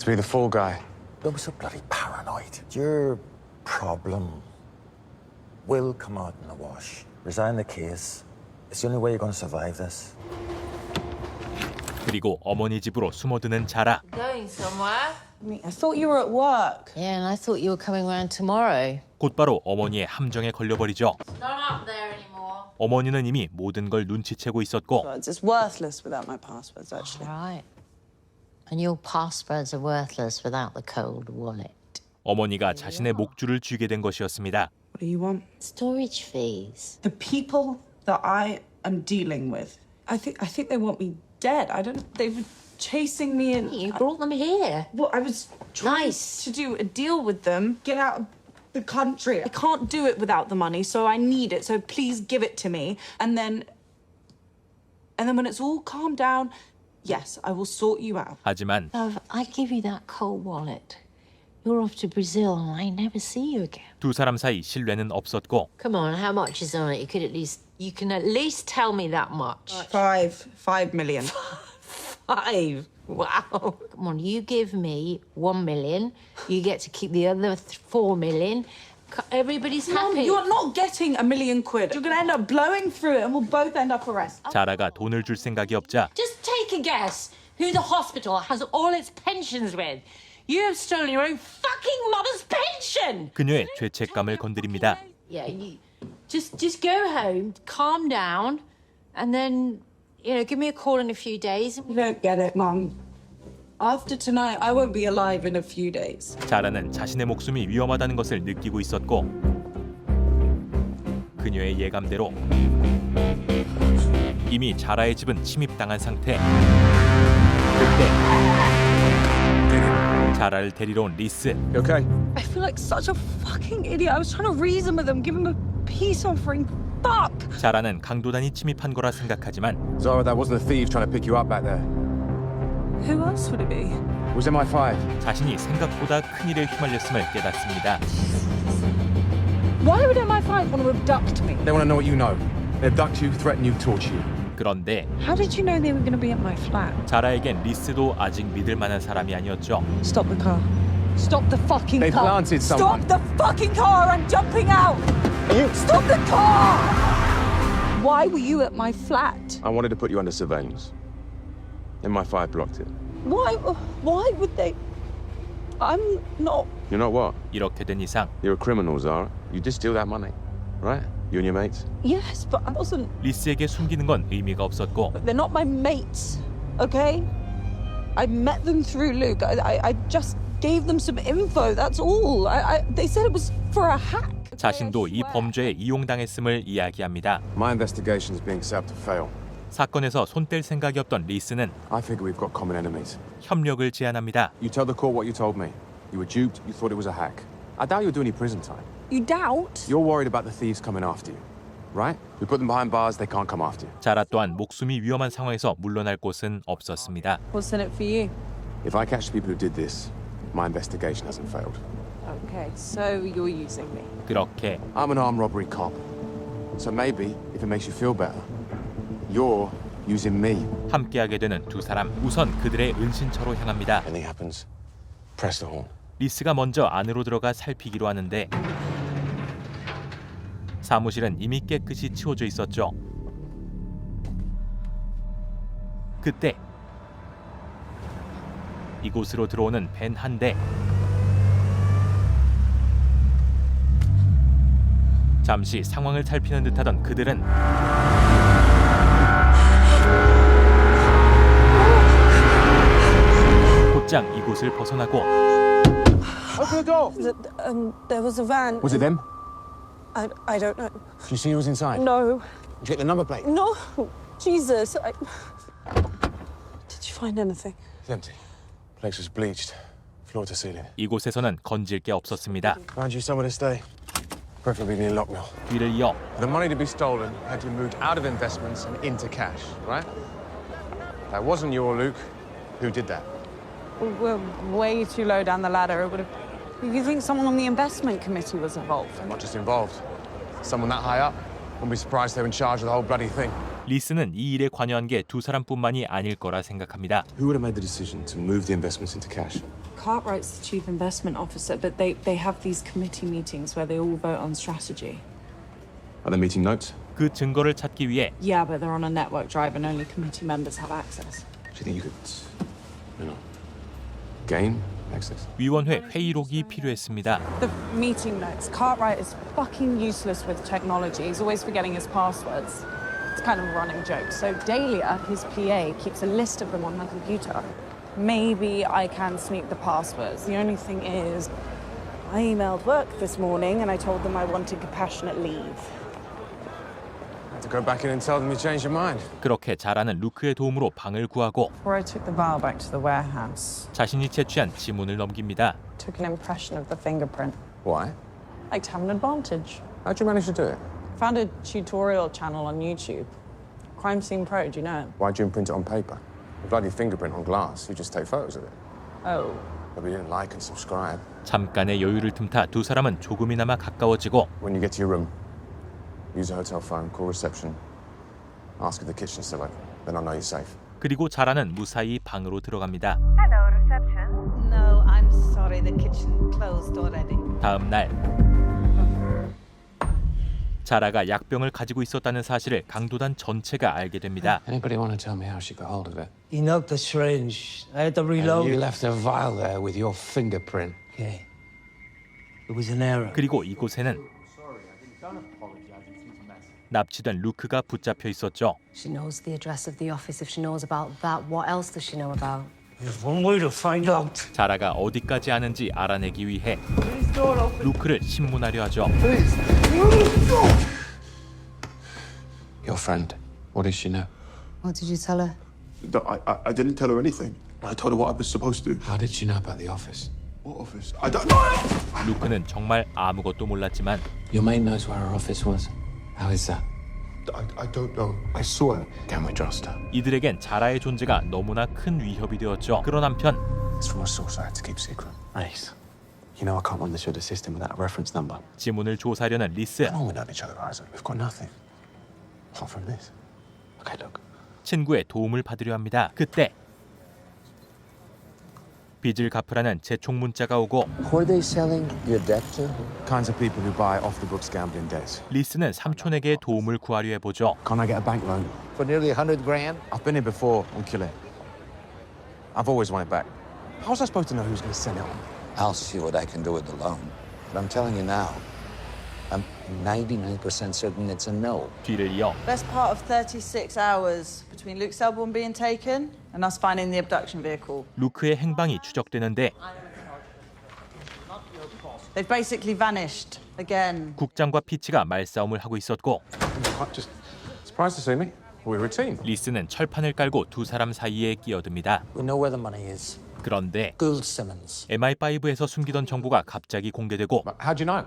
To be the fall guy? Don't be so bloody paranoid. Your problem will come out in the wash. Resign the case. It's the only way you're going to survive this. 그리고 어머니 집으로 숨어드는 자라. Going somewhere? I thought you were at work. Yeah, and I thought you were coming round tomorrow. 곧바로 어머니의 함정에 걸려버리죠. Not up there anymore. 어머니는 이미 모든 걸 눈치채고 있었고 It's worthless without my passwords, actually. Right. And your passwords are worthless without the cold wallet. 어머니가 자신의 목줄을 쥐게 된 것이었습니다. What do you want? Storage fees. The people that I am dealing with, I think they want me dead. They were chasing me and You brought them here. Well, I was trying to do a deal with them, get out of the country. I can't do it without the money, so I need it. So please give it to me. And then when it's all calmed down, yes, I will sort you out. 하지만 Love, I give you that cold wallet. You're off to Brazil and I never see you again. 두 사람 사이 신뢰는 없었고 Come on, how much is on it? You can at least tell me that much. 5 million. 5. Wow. Come on, you give me 1 million. You get to keep the other 4 million. Everybody's Mom, happy. you're not getting £1 million. You're going to end up blowing through it and we'll both end up arrested. 자라가 돈을 줄 생각이 없자 Just take a guess who the hospital has all its pensions with. You have stolen your own fucking mother's pension. 그녀의 죄책감을 건드립니다. Yeah, you just go home, calm down, and then give me a call in a few days. You don't get it, Mum. After tonight, I won't be alive in a few days. 자라는 자신의 목숨이 위험하다는 것을 느끼고 있었고 그녀의 예감대로 이미 자라의 집은 침입당한 상태. 그때 자라를 데리러 온 리스. You okay? I feel like such a fucking idiot. I was trying to reason with them, give them a peace offering. Fuck! 자라는 강도단이 침입한 거라 생각하지만 Zara, that wasn't a thief trying to pick you up back there. Who else would it be? It was MI5. 자신이 생각보다 큰일에 휘말렸음을 깨닫습니다. Why would MI5 want to abduct me? They want to know what you know. They abduct you, threaten you, torture you. 그런데 How did you know they were going to be at my flat? 자라에겐 리스도 아직 믿을 만한 사람이 아니었죠. Stop the car. Stop the fucking They car. planted someone. Stop the fucking car. I'm jumping out. You... Stop the car! Why were you at my flat? I wanted to put you under surveillance. And my 5 blocked it. Why would they? I'm not. You're not what? 이렇게 된 이상 You're a criminal, Zara. You did steal that money, right? You and your mates. Yes, but I wasn't. 리스에게 숨기는 건 의미가 없었고 They're not my mates, okay? I met them through Luke. I just gave them some info. That's all. They said it was for a hack. 자신도 이 범죄에 이용당했음을 이야기합니다. My investigation's being set up to fail. 사건에서 손 뗄 생각이 없던 리스는 I figure we've got common enemies. 협력을 제안합니다. You tell the court what you told me. You were duped. You thought it was a hack. I doubt you'll do any prison time. You doubt? You're worried about the thieves coming after you, right? We put them behind bars. They can't come after you. 자라 또한 목숨이 위험한 상황에서 물러날 곳은 없었습니다. What's in it for you? If I catch the people who did this, my investigation hasn't failed. Okay, so you're using me. 그렇게 I'm an armed robbery cop. So maybe, if it makes you feel better, you're using me. 함께하게 되는 두 사람. 우선 그들의 은신처로 향합니다. Anything happens, press the horn. 리스가 먼저 안으로 들어가 살피기로 하는데 사무실은 이미 깨끗이 치워져 있었죠. 그때 이곳으로 들어오는 벤 한 대. 잠시 상황을 살피는 듯하던 그들은 곧장 이곳을 벗어나고 Open the door. There was a van. Was it them? I don't know. Did you see who was inside? No. Did you get the number plate? No. Jesus. Did you find anything? It's empty. Place was bleached, floor to ceiling. 이곳에서는 건질 게 없었습니다. Find you somewhere to stay. Preferably near Lockmill. 뒤를 이어 The money to be stolen had to be moved out of investments and into cash, right? That wasn't you or Luke. Who did that? We're way too low down the ladder. It would have. You think someone on the investment committee was involved? Not just involved. Someone that high up. Wouldn't be surprised they're in charge of the whole bloody thing. 리스는 이 일에 관여한 게 두 사람뿐만이 아닐 거라 생각합니다. Who would have made the decision to move the investments into cash? Cartwright's the chief investment officer, but they have these committee meetings where they all vote on strategy. Are they meeting notes? 그 증거를 찾기 위해 Yeah, but they're on a network drive and only committee members have access. Do you think you could, gain access? 위원회 회의록이 필요했습니다. The meeting notes. Cartwright is fucking useless with technology. He's always forgetting his passwords. It's kind of a running joke. So Dahlia, his PA, keeps a list of them on her computer. Maybe I can sneak the passwords. The only thing is, I emailed work this morning and I told them I wanted compassionate leave. Have to go back in and tell them you changed your mind. 그렇게 자라는 루크의 도움으로 방을 구하고 Before I took the vial back to the warehouse, 자신이 채취한 지문을 넘깁니다. took an impression of the fingerprint. Why? Like to have an advantage. How'd you manage to do it? Found a tutorial channel on YouTube. Crime Scene Pro, do you know it? Why'd you imprint it on paper? A bloody fingerprint on glass. You just take photos of it. Oh. But we didn't like and subscribe. 잠깐의 여유를 틈타 두 사람은 조금이나마 가까워지고 When you get to your room, use a hotel phone, call reception, ask if the kitchen's still open. Then I'll know you're safe. 그리고 자라는 무사히 방으로 들어갑니다. Hello, reception. No, I'm sorry, the kitchen closed already. 다음 날 자라가 약병을 가지고 있었다는 사실을 강도단 전체가 알게 됩니다. Anybody want to tell me how she got hold of it? He knocked the syringe. I had to reload. You left a vial there with your fingerprint. Okay. It was an error. 그리고 이곳에는 납치된 루크가 붙잡혀 있었죠. She knows the address of the office. If she knows about that, what else does she know about? There's one way to find out. 자라가 어디까지 아는지 알아내기 위해 루크를 신문하려 하죠. Your friend, what does she know? What did you tell her? I didn't tell her anything. I told her what I was supposed to. How did she know about the office? What office? I don't know. 루크는 정말 아무것도 몰랐지만 Your mate knows where her office was. How is that? I don't know. I saw her. Can we trust her? 이들에겐 자라의 존재가 너무나 큰 위협이 되었죠. 그런 한편 It's from a source I had to keep secret. Ace, you know I can't run this through the system without a reference number. 지문을 조사하려는 리스. How long we known each other, Isaac? We've got nothing. Apart from this. Okay, look. 친구의 도움을 받으려 합니다. 그때 빚을 갚으라는 재촉 문자가 오고 Who are they selling your debt to? Kinds of people who buy off-the-books gambling debts. 리스는 삼촌에게 도움을 구하려 해보죠. Can't I get a bank loan? For nearly 100 grand? I've been here before on Kill It. I've always wanted back. How was I supposed to know who's going to sell it on? I'll see what I can do with the loan. But I'm telling you now, I'm 99% certain it's a no. 뒤를 이어 Best part of 36 hours between Luke Selborne being taken and us finding the abduction vehicle. 루크의 행방이 추적되는데 They've basically vanished again. 국장과 피치가 말싸움을 하고 있었고 Just surprised to see me. We're a team. 리스는 철판을 깔고 두 사람 사이에 끼어듭니다. We know where the money is. 그런데 Gould Simmons. MI5에서 숨기던 정보가 갑자기 공개되고 How'd you know?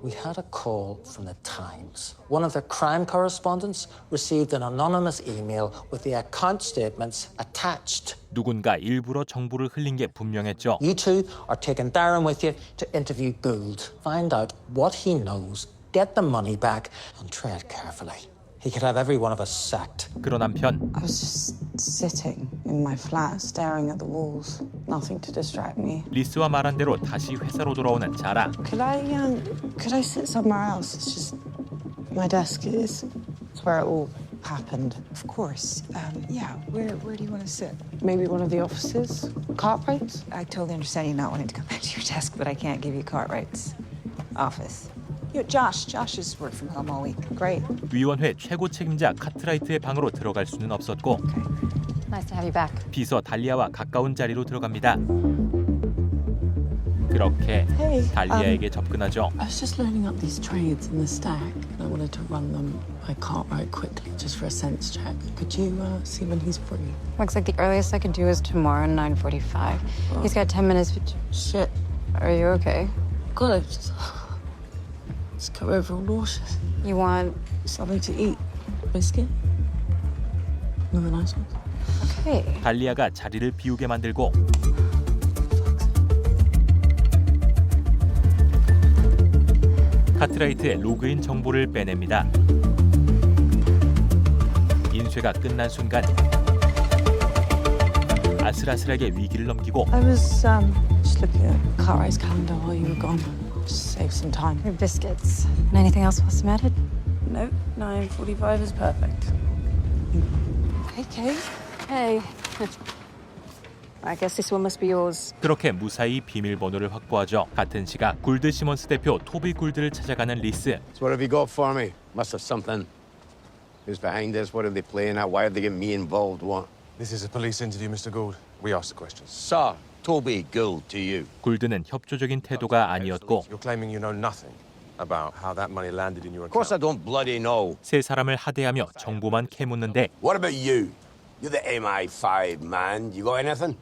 We had a call from the Times. One of their crime correspondents received an anonymous email with the account statements attached. 누군가 일부러 정보를 흘린 게 분명했죠. You two are taking Darren with you to interview Gould. Find out what he knows, get the money back, and tread carefully. He could have every one of us sacked. 그런 한편 I was just sitting in my flat, staring at the walls. Nothing to distract me. 리스와 말한 대로 다시 회사로 돌아오는 자라. Could I sit somewhere else? It's just my desk is. It's where it all happened. Of course. Yeah, where do you want to sit? Maybe one of the offices. Cartwrights? I totally understand you not wanting to come back to your desk, but I can't give you Cartwright's office. Josh has worked from home all week. Great. 위원회 최고 책임자 카트라이트의 방으로 들어갈 수는 없었고 Nice to have you back. 비서 달리아와 가까운 자리로 들어갑니다. 그렇게 Hey, 달리아에게 접근하죠. I was just loading up these trades in the stack, and I wanted to run them by Cartwright quickly, just for a sense check. Could you see when he's free? Looks like the earliest I could do is tomorrow, 9:45. He's got 10 minutes. Shit. Are you okay? God, I just come over all nauseous. You want something to eat? Biscuit? One of the nice ones. Okay. 달리아가 자리를 비우게 만들고 카트라이트의 로그인 정보를 빼냅니다. 인쇄가 끝난 순간 아슬아슬하게 위기를 넘기고 I was just looking at Cartwright's calendar while you were gone. Just save some time. Your biscuits. And anything else while I'm at it? No, 9:45 is perfect. Hey, Kay. Hey. I guess this one must be yours. 그렇게 무사히 비밀번호를 확보하죠. 같은 시각 굴드 시몬스 대표 토비 굴드를 찾아가는 리스. So what have you got for me? Must have something. Who's behind this? What are they playing at? Why are they getting me involved? What? This is a police interview, Mr. Gould. We ask the questions. Sir, Toby Gould to you. 굴드는 협조적인 태도가 아니었고 You're claiming you know nothing about how that money landed in your Of course I account. don't bloody know. 세 사람을 하대하며 정보만 캐묻는데 What about you? You're the MI5 man. You got anything?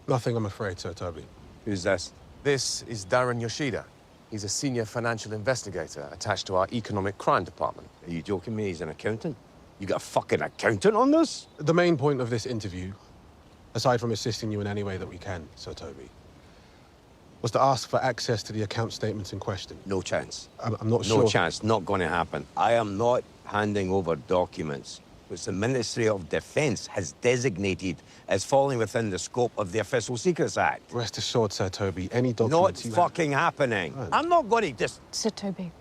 Nothing, I'm afraid, Sir Toby. Who's this? This is Darren Yoshida. He's a senior financial investigator attached to our economic crime department. Are you joking me? He's an accountant? You got a fucking accountant on this? The main point of this interview, aside from assisting you in any way that we can, Sir Toby, was to ask for access to the account statements in question. No chance. I'm not sure. No chance. Not going to happen. I am not handing over documents which the Ministry of Defence has designated as falling within the scope of the Official Secrets Act. Rest assured, Sir Toby, any Not documents you fucking happening. I'm not going to just... Sir Toby,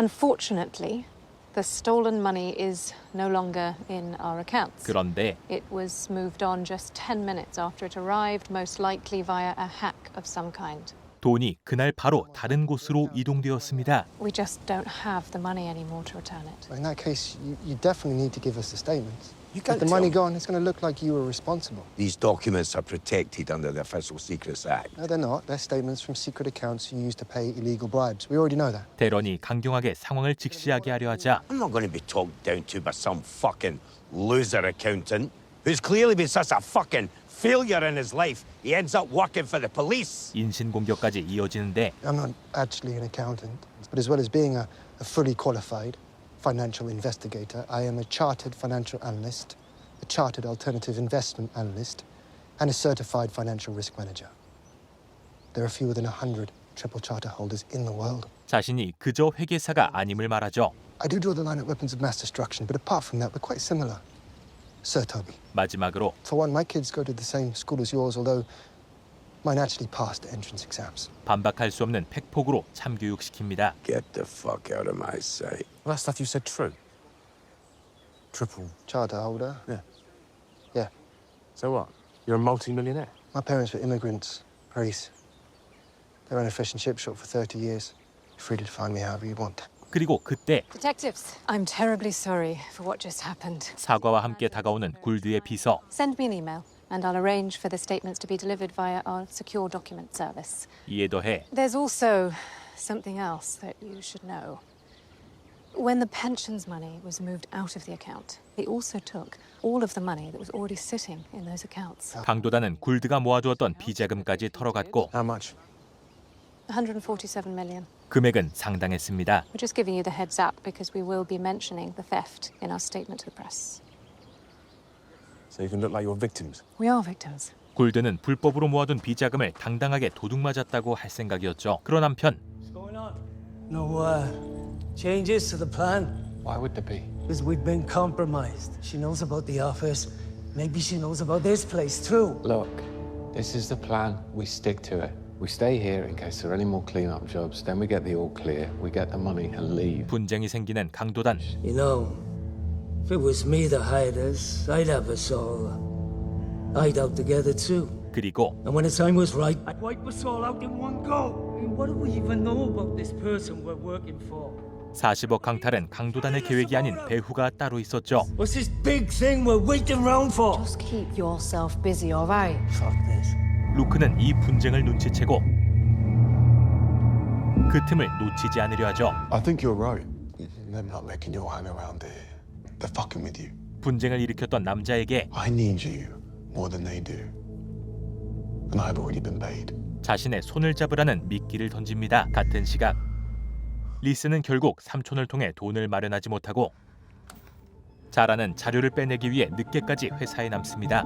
unfortunately, the stolen money is no longer in our accounts. 그런데 It was moved on just 10 minutes after it arrived, most likely via a hack of some kind. 돈이 그날 바로 다른 곳으로 이동되었습니다. We just don't have the money anymore to return it. In that case, you definitely need to give us the statements. You With can't the money tell- gone, it's going to look like you were responsible. These documents are protected under the Official Secrets Act. No, they're not. They're statements from secret accounts you used to pay illegal bribes. We already know that. 대런이 강경하게 상황을 직시하게 하려 하자 I'm not going to be talked down to by some fucking loser accountant who's clearly been such a fucking failure in his life. He ends up working for the police. 인신공격까지 이어지는데 I'm not actually an accountant, but as well as being a fully qualified financial investigator, I am a chartered financial analyst, a chartered alternative investment analyst, and a certified financial risk manager. There are fewer than 100 triple charter holders in the world. 자신이 그저 회계사가 아님을 말하죠. I do draw the line at weapons of mass destruction, but apart from that, we're quite similar. Sir Toby. 마지막으로 For one, my kids go to the same school as yours, although Mine actually passed entrance exams. 반박할 수 없는 팩폭으로 참교육시킵니다. Get the fuck out of my sight. Well, that stuff you said true. Triple. Charter holder. Yeah. Yeah. So what? You're a multi-millionaire? My parents were immigrants, Greece. They ran a fish and chip shop for 30 years. You're free to define me however you want. 그리고 그때 Detectives, I'm terribly sorry for what just happened. 사과와 함께 다가오는 굴드의 비서. Send me an email and I'll arrange for the statements to be delivered via our secure document service. 이에 더해 There's also something else that you should know. When the pensions money was moved out of the account, they also took all of the money that was already sitting in those accounts. 강도단은 굴드가 모아두었던 비자금까지 털어갔고 How much? 147 million. 금액은 상당했습니다. We're just giving you the heads up because we will be mentioning the theft in our statement to the press. So you can look like you're victims. We are victims. 굴드는 불법으로 모아둔 비자금을 당당하게 도둑맞았다고 할 생각이었죠. 그런 한편 What's going on? No changes to the plan. Why would there be? Because we've been compromised. She knows about the office. Maybe she knows about this place too. Look, this is the plan. We stick to it. We stay here in case there are any more clean-up jobs. Then we get the all clear. We get the money and leave. 분쟁이 생기는 강도단. You know, if it was me that hired us, I'd have us all hide out together too. 그리고 And when the time was right, I'd wipe us all out in one go. I mean, what do we even know about this person we're working for? 40억 강탈은 강도단의 계획이 아닌 배후가 따로 있었죠. What's this big thing we're waiting around for? Just keep yourself busy, all right? Fuck this. 루크는 이 분쟁을 눈치채고 그 틈을 놓치지 않으려 하죠. I think you're right. They're not making your hang around here. They're fucking with you. 분쟁을 일으켰던 남자에게 I need you more than they do. And I've already been paid. 자신의 손을 잡으라는 미끼를 던집니다. 같은 시각 리스는 결국 삼촌을 통해 돈을 마련하지 못하고 자라는 자료를 빼내기 위해 늦게까지 회사에 남습니다.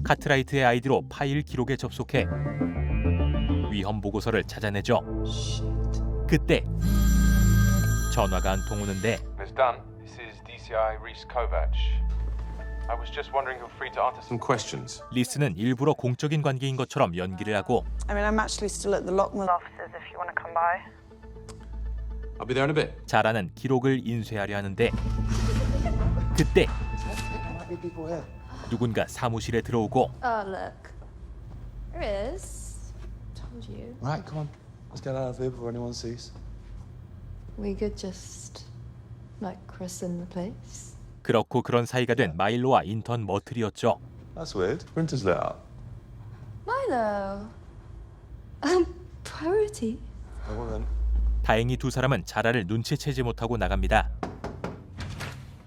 카트라이트의 아이디로 파일 기록에 접속해 위험 보고서를 찾아내죠. 그때 전화가 한 통 오는데 Ms. Dunn, this is DCI Reese Kovac. I was just wondering if you're free to answer some questions. 리스는 일부러 공적인 관계인 것처럼 연기를 하고 I mean, I'm actually still at the Lockman Offices if you want to come by. I'll be there in a bit. 자라는 기록을 인쇄하려 하는데 그때 누군가 사무실에 들어오고 Oh, look. Riz, told you. Right, come on. Let's get out of here before anyone sees. We could just, like, christen the place. 그렇고 그런 사이가 된 마일로와 인턴 머틀이었죠. That's weird. Printer's lit up. Milo. Priority. Oh, well then. 다행히 두 사람은 자라를 눈치채지 못하고 나갑니다.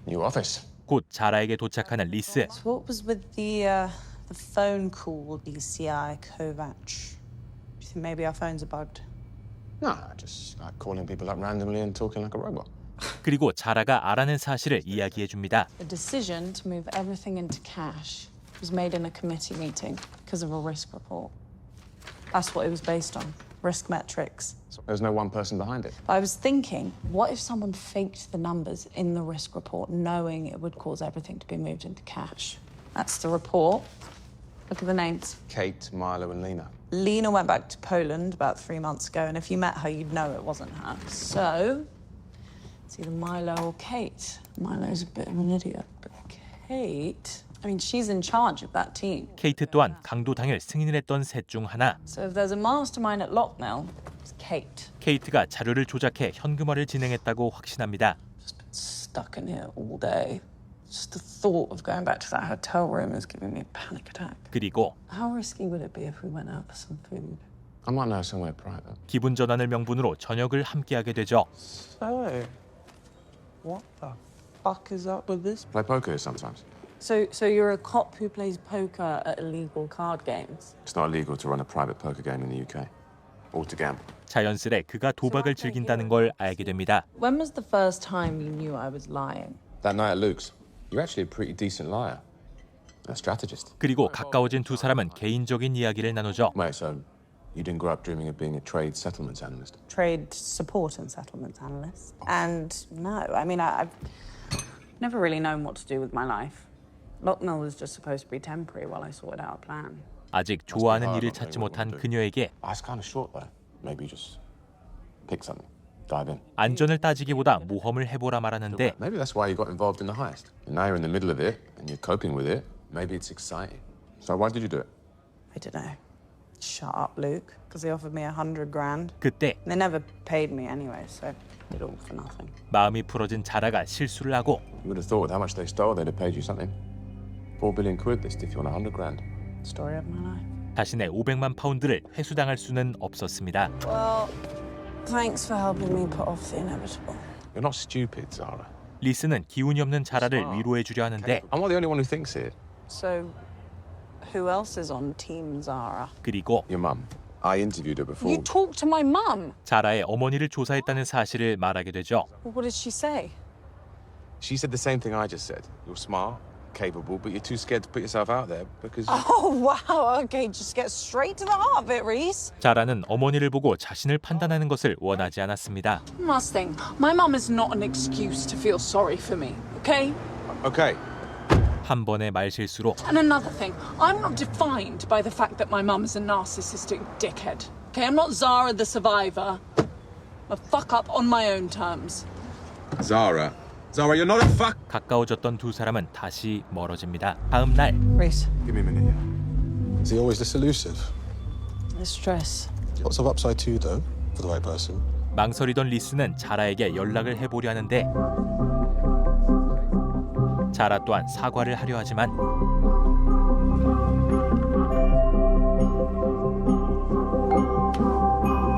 New office. 곧 자라에게 도착하는 리스. So what was with the phone call, DCI Kovac? Do you think maybe our phones are bugged? No, just like calling people up randomly and talking like a robot. 그리고 자라가 알아낸 사실을 이야기해 줍니다. The decision to move everything into cash was made in a committee meeting because of a risk report. That's what it was based on, risk metrics. So there's no one person behind it. I was thinking, what if someone faked the numbers in the risk report knowing it would cause everything to be moved into cash? That's the report. Look at the names. Kate, Milo, and Lena. Lena went back to Poland about 3 months ago, and if you met her, you'd know it wasn't her. So, it's either Milo or Kate. Milo's a bit of an idiot, but Kate, I mean, she's in charge of that team. 케이트 또한 강도 당일 승인을 했던 셋 중 하나. So if there's a mastermind at Lockmill, it's Kate. 케이트가 자료를 조작해 현금화를 진행했다고 확신합니다. Stuck in here all day. Just the thought of going back to that hotel room is giving me a panic attack. 그리고 How risky would it be if we went out for some food? I might know somewhere private. 기분 전환을 명분으로 저녁을 함께하게 되죠. So, what the fuck is up with this? Play poker here sometimes. So you're a cop who plays poker at illegal card games? It's not illegal to run a private poker game in the UK. Or to gamble. 자연스레 그가 도박을 즐긴다는 걸 알게 됩니다. When was the first time you knew I was lying? That night at Luke's. You're actually a pretty decent liar. A strategist. 그리고 가까워진 두 사람은 개인적인 이야기를 나누죠. Wait, so you didn't grow up dreaming of being a trade settlements analyst? Trade support and settlement analyst. And no, I mean, I've never really known what to do with my life. Lockmill was just supposed to be temporary while I sorted out a plan. 아직 좋아하는 일을 찾지 못한 그녀에게 It's kind of short though. Maybe just pick something. Dive in. 안전을 따지기보다 모험을 해보라 말하는데 Maybe that's why you got involved in the heist. And now you're in the middle of it and you're coping with it. Maybe it's exciting. So why did you do it? I don't know. Shut up, Luke. Because they offered me $100,000. 그때 They never paid me anyway, so I did all for nothing. 마음이 풀어진 자라가 실수를 하고 You would have thought with how much they stole, they'd have paid you something. 4 billion quid they stiff you on $100,000. Story of my life. 자신의 500만 파운드를 회수당할 수는 없었습니다. Well, thanks for helping me put off the inevitable. You're not stupid, Zara. 리스는 기운이 없는 자라를 위로해 주려 하는데 I'm not the only one who thinks it. So, who else is on Team Zara? 그리고 Your mum. I interviewed her before. You talked to my mum. 자라의 어머니를 조사했다는 사실을 말하게 되죠. What did she say? She said the same thing I just said. You're smart, capable, but you're too scared to put yourself out there because... Oh, wow. Okay, just get straight to the heart of it, Reese. 자라는 어머니를 보고 자신을 판단하는 것을 원하지 않았습니다. One last thing. My mum is not an excuse to feel sorry for me, okay? Okay. 한 번의 말실수로 And another thing, I'm not defined by the fact that my mum is a narcissistic dickhead. Okay, I'm not Zara the survivor. A fuck up on my own terms. Zara, you're not a fuck... 가까워졌던 두 사람은 다시 멀어집니다. 다음 날 Reese. Give me a minute, yeah. Is he always this elusive? The stress. Lots of upside too, though, for the right person. 망설이던 리스는 자라에게 연락을 해보려 하는데 자라 또한 사과를 하려 하지만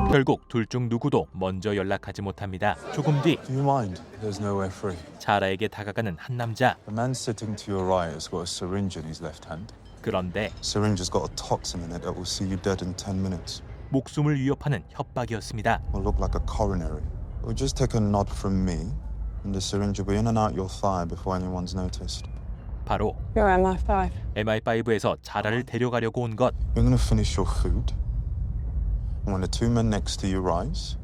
결국 둘 중 누구도 먼저 연락하지 못합니다. 조금 뒤 Do you mind? There's nowhere free. 자라에게 다가가는 한 남자. The man sitting to your right has got a syringe in his left hand. 그런데 Syringe has got a toxin in it that will see you dead in 10 minutes. 목숨을 위협하는 협박이었습니다. Will look like a coronary. It will just take a nod from me, and the syringe will be in and out your thigh before anyone's noticed. 바로 You're MI5. MI5에서 자라를 데려가려고 온 것. You're going to finish your food, and when the two men next to you rise,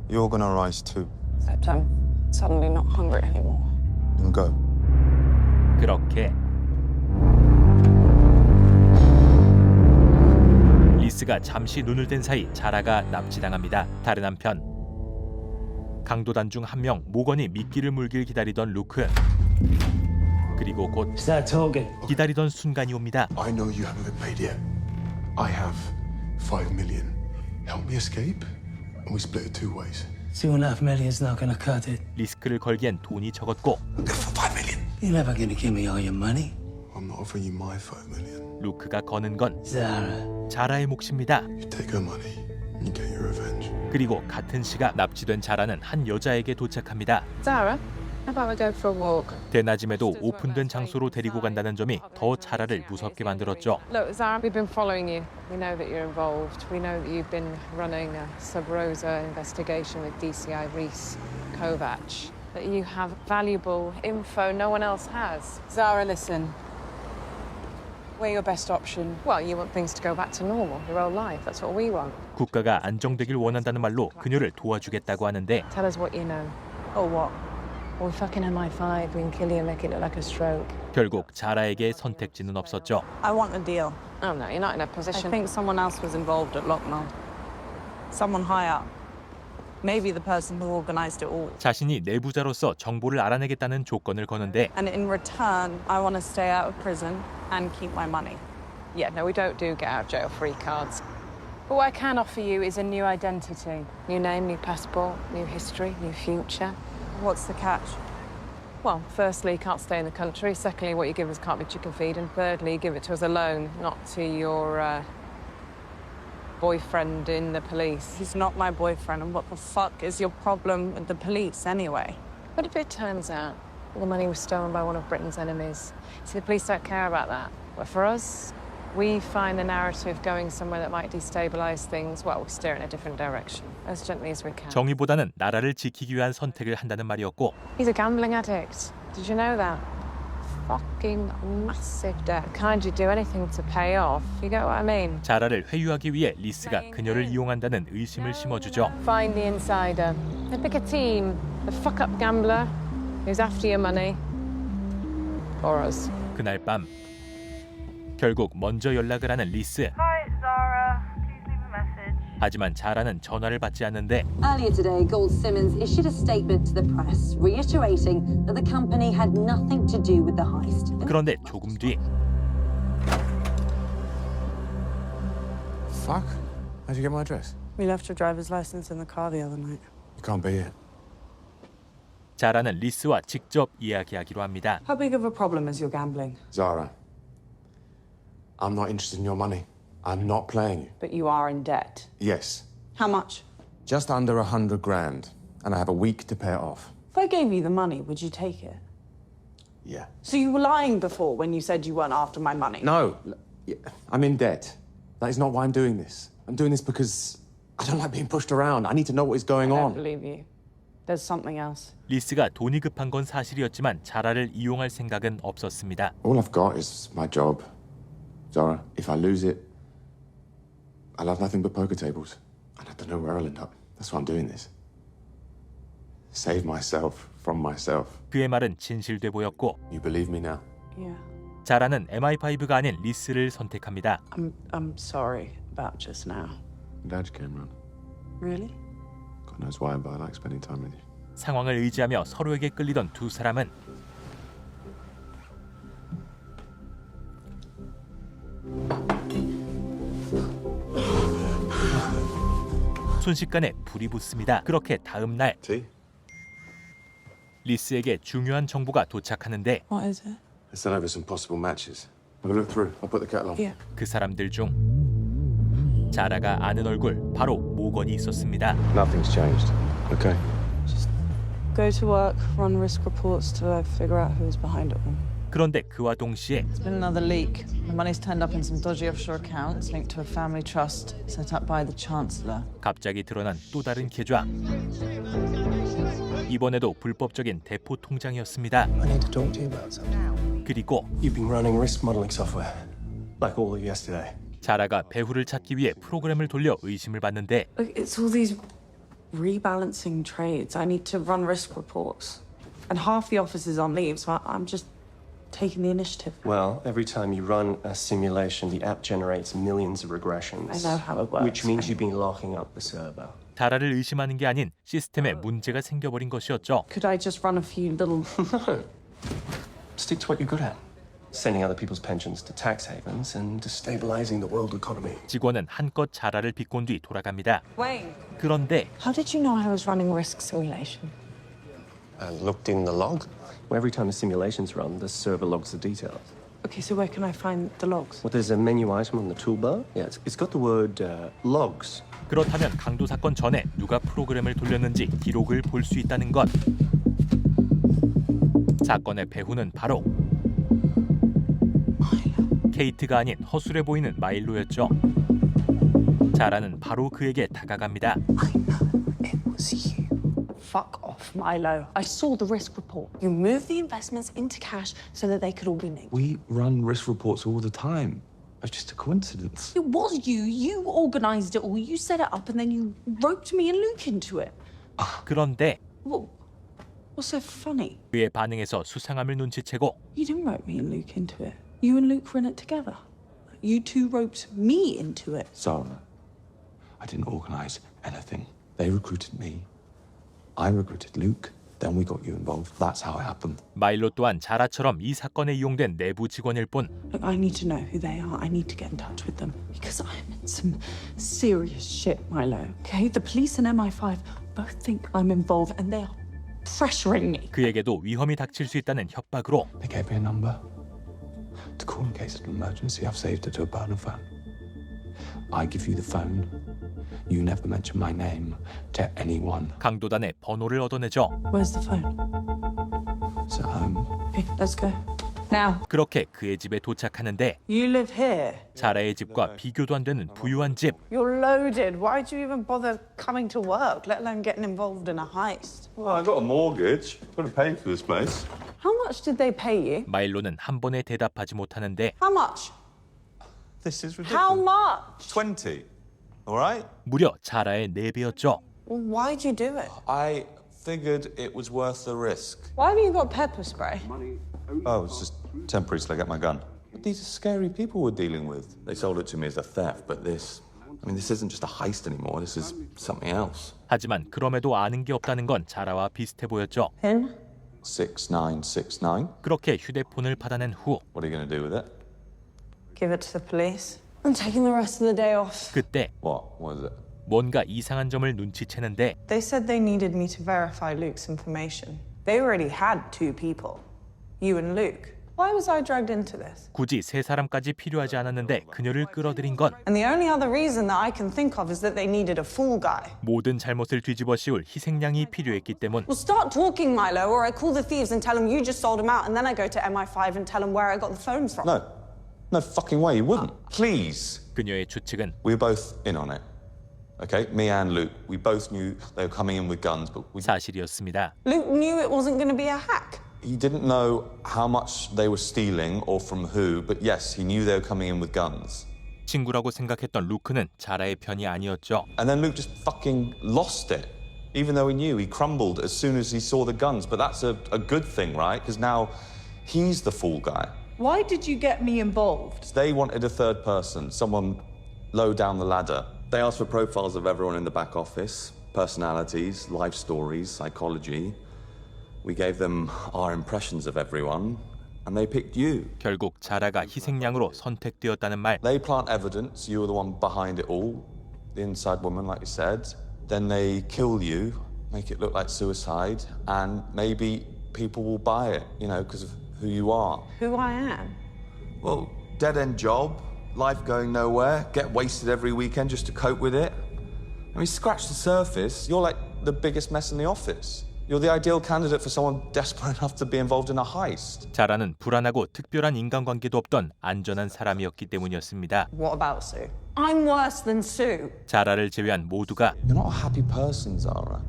you're going to rise too. Except I'm suddenly not hungry anymore. And go. 그렇게 리스가 잠시 눈을 뗀 사이 자라가 납치당합니다. 다른 한편 강도단 중 한 명 모건이 미끼를 물길 기다리던 루크. 그리고 곧 기다리던 순간이 옵니다. I know you haven't been paid yet. I have 5 million. Help me escape, and we split it 2 ways. 2.5 million's not gonna cut it. 리스크를 걸기엔 돈이 적었고 You're never gonna give me all your money. I'm not offering you my 5 million. 루크가 거는 건 Zara. 자라의 몫입니다. You take her money, and you get your revenge. 그리고 같은 시각 납치된 자라는 한 여자에게 도착합니다. Zara, how about we go for a walk? 대낮임에도 오픈된 장소로 데리고 간다는 점이 더 자라를 무섭게 만들었죠. Look, Zara, we've been following you. We know that you're involved. We know that you've been running a Sub Rosa investigation with DCI Reese Kovac. That you have valuable info no one else has. Zara, listen. We're your best option. Well, you want things to go back to normal, your old life. That's what we want. 국가가 안정되길 원한다는 말로 그녀를 도와주겠다고 하는데 Tell us what you know. Or what? Well, fucking MI5, we can kill you and make it look like a stroke. 결국 자라에게 선택지는 없었죠. I want a deal. Oh no, you're not in a I position. think someone else was involved at Lockmill. Someone high up. Maybe the person who organised it all. 자신이 내부자로서 정보를 알아내겠다는 조건을 거는데 And in return, I want to stay out of prison and keep my money. Yeah, no, we don't do get out of jail free cards. But what I can offer you is a new identity. New name, new passport, new history, new future. What's the catch? Well, firstly, you can't stay in the country. Secondly, what you give us can't be chicken feed. And thirdly, you give it to us alone, not to your boyfriend in the police. He's not my boyfriend, and what the fuck is your problem with the police anyway? What if it turns out all the money was stolen by one of Britain's enemies? See, the police don't care about that. But for us, we find the narrative going somewhere that might destabilize things. Well, we steer in a different direction, as gently as we can. 정의보다는 나라를 지키기 위한 선택을 한다는 말이었고 He's a gambling addict. Did you know that? Fucking massive debt. The kind you do anything to pay off. You get what I mean? 자라를 회유하기 위해 리스가 그녀를 이용한다는 의심을 심어주죠. Find the insider. Then pick a team. The fuck-up gambler who's after your money. Or us. 그날 밤 결국 먼저 연락을 하는 리스. Hi, Zara. Please leave a message. 하지만 자라는 전화를 받지 않는데 Earlier today, Gold Simmons issued a statement to the press reiterating that the company had nothing to do with the heist. 그런데 조금 뒤 Fuck? How'd you get my address? We left your driver's license in the car the other night. You can't be it. 자라는 리스와 직접 이야기하기로 합니다. How big of a problem is your gambling? Zara, I'm not interested in your money. I'm not playing you. But you are in debt. Yes, How much? just under 100 grand, and I have a week to pay it off. If I gave you the money, would you take it? Yeah. So you were lying before when you said you weren't after my money? No, I'm in debt. That is not why I'm doing this. I'm doing this because I don't like being pushed around. I need to know what is going I don't on. believe you. There's something else. 리스가 돈이 급한 건 사실이었지만 자라를 이용할 생각은 없었습니다. All I've got is my job. Zara, if I lose it, I'll have nothing but poker tables. And I don't know where I'll end up. That's why I'm doing this. Save myself from myself. 그의 말은 진실돼 보였고 You believe me now? Yeah. 자라는 MI5가 아닌 리스를 선택합니다. I'm sorry about just now. I'm glad you came round. Really? God knows why, but I like spending time with you. 상황을 의지하며 서로에게 끌리던 두 사람은 순식간에 불이 붙습니다. 그렇게 다음 날 리스에게 중요한 정보가 도착하는데 What is it? I sent over some possible matches. Have a look through. I'll put the kettle on. Yeah. 그 사람들 중 자라가 아는 얼굴 바로 모건이 있었습니다. Nothing's changed. Okay. Go to work, run risk reports till I figure out who's behind it all. 그런데 그와 동시에 There's been another leak. The money's turned up in some dodgy offshore accounts linked to a family trust set up by the Chancellor. 갑자기 드러난 또 다른 계좌. 이번에도 불법적인 대포 통장이었습니다. I need to talk to you about something. 그리고 You've been running risk modeling software, like all of yesterday. 자라가 배후를 찾기 위해 프로그램을 돌려 의심을 받는데 Look, it's all these rebalancing trades. I need to run risk reports. And half the office is on leave, so I'm just taking the initiative. Well, every time you run a simulation, the app generates millions of regressions. I know how it works. Which means you've been locking up the server. 자라를 의심하는 게 아닌 시스템에 문제가 생겨버린 것이었죠. Could I just run a few little... No. Stick to what you're good at. Sending other people's pensions to tax havens and destabilizing the world economy. 직원은 한껏 자라를 비꼰 뒤 돌아갑니다. Wayne. 그런데 How did you know I was running risk simulation? I looked in the log. Every time a simulation's run, the server logs the details. Okay, so where can I find the logs? Well, there's a menu item on the toolbar. Yeah, it's got the word logs. 그렇다면 강도 사건 전에 누가 프로그램을 돌렸는지 기록을 볼 수 있다는 것. 사건의 배후는 바로 케이트가 아닌 허술해 보이는 마일로였죠. 자라는 바로 그에게 다가갑니다. I know it was you. Fuck off, Milo. I saw the risk report. You moved the investments into cash so that they could all be named. We run risk reports all the time. It's just a coincidence. It was you. You organised it all. You set it up and then you roped me and Luke into it. 그런데 What's so funny? 그의 반응에서 수상함을 눈치채고 You didn't rope me and Luke into it. You and Luke were in it together. You two roped me into it. Zara, I didn't organise anything. They recruited me. I recruited Luke. Then we got you involved. That's how it happened. 마일로 또한 자라처럼 이 사건에 이용된 내부 직원일 뿐. Look, I need to know who they are. I need to get in touch with them. Because I'm in some serious shit, Milo. Okay? The police and MI5 both think I'm involved and they are pressuring me. 그에게도 위험이 닥칠 수 있다는 협박으로 They gave me a number to call in case of an emergency. I've saved it to a burner phone. I give you the phone. You never mention my name to anyone. 강도단의 번호를 얻어내죠. Where's the phone? It's at home. Okay, let's go. Now. 그렇게 그의 집에 도착하는데 You live here. 자라의 집과 비교도 안 되는 부유한 집. You're loaded. Why'd you even bother coming to work, let alone getting involved in a heist? Well, I got a mortgage. Got to pay for this place. How much did they pay you? 마일로는 한 번에 대답하지 못하는데 How much? This is ridiculous. How much? 20. All right? 무려 자라의 4배였죠. Well, why'd you do it? I figured it was worth the risk. Why have you got pepper spray? Oh, it's just temporary till I get my gun. But these are scary people we're dealing with. They sold it to me as a theft, but this isn't just a heist anymore. This is something else. 하지만 그럼에도 아는 게 없다는 건 자라와 비슷해 보였죠. Pin? 6969. 그렇게 휴대폰을 받아낸 후 What are you going to do with it? Give it to the police. I'm taking the rest of the day off. 그때 What was it? 뭔가 이상한 점을 눈치채는데 They said they needed me to verify Luke's information. They already had 2 people. You and Luke. Why was I dragged into this? 굳이 3사람까지 필요하지 않았는데 그녀를 끌어들인 건 And the only other reason that I can think of is that they needed a fool guy. 모든 잘못을 뒤집어 씌울 희생양이 필요했기 때문. Well, start talking, Milo, or I call the thieves and tell them you just sold them out, and then I go to MI5 and tell them where I got the phones from. No fucking way, you wouldn't. Please. 그녀의 추측은 We were both in on it. Okay, me and Luke, we both knew they were coming in with guns, but 사실이었습니다. Luke knew it wasn't going to be a hack. he didn't know how much they were stealing or from who, but yes, he knew they were coming in with guns. 친구라고 생각했던 루크는 자라의 편이 아니었죠. And then Luke just fucking lost it. Even though he knew, he crumbled as soon as he saw the guns. But that's a good thing, right? Because now he's the fool guy. Why did you get me involved? They wanted a third person, someone low down the ladder. They asked for profiles of everyone in the back office, personalities, life stories, psychology. We gave them our impressions of everyone, and they picked you. 결국 자라가 희생양으로 선택되었다는 말. They plant evidence, you were the one behind it all, the inside woman, like you said. Then they kill you, make it look like suicide, and maybe people will buy it, you know, because of who you are. Who I am? Well, dead-end job, life going nowhere, get wasted every weekend just to cope with it. I mean, scratch the surface, you're like the biggest mess in the office. You're the ideal candidate for someone desperate enough to be involved in a heist. 자라는 불안하고 특별한 인간관계도 없던 안전한 사람이었기 때문이었습니다. What about Sue? I'm worse than Sue. 자라를 제외한 모두가 You're not a happy person, Zara.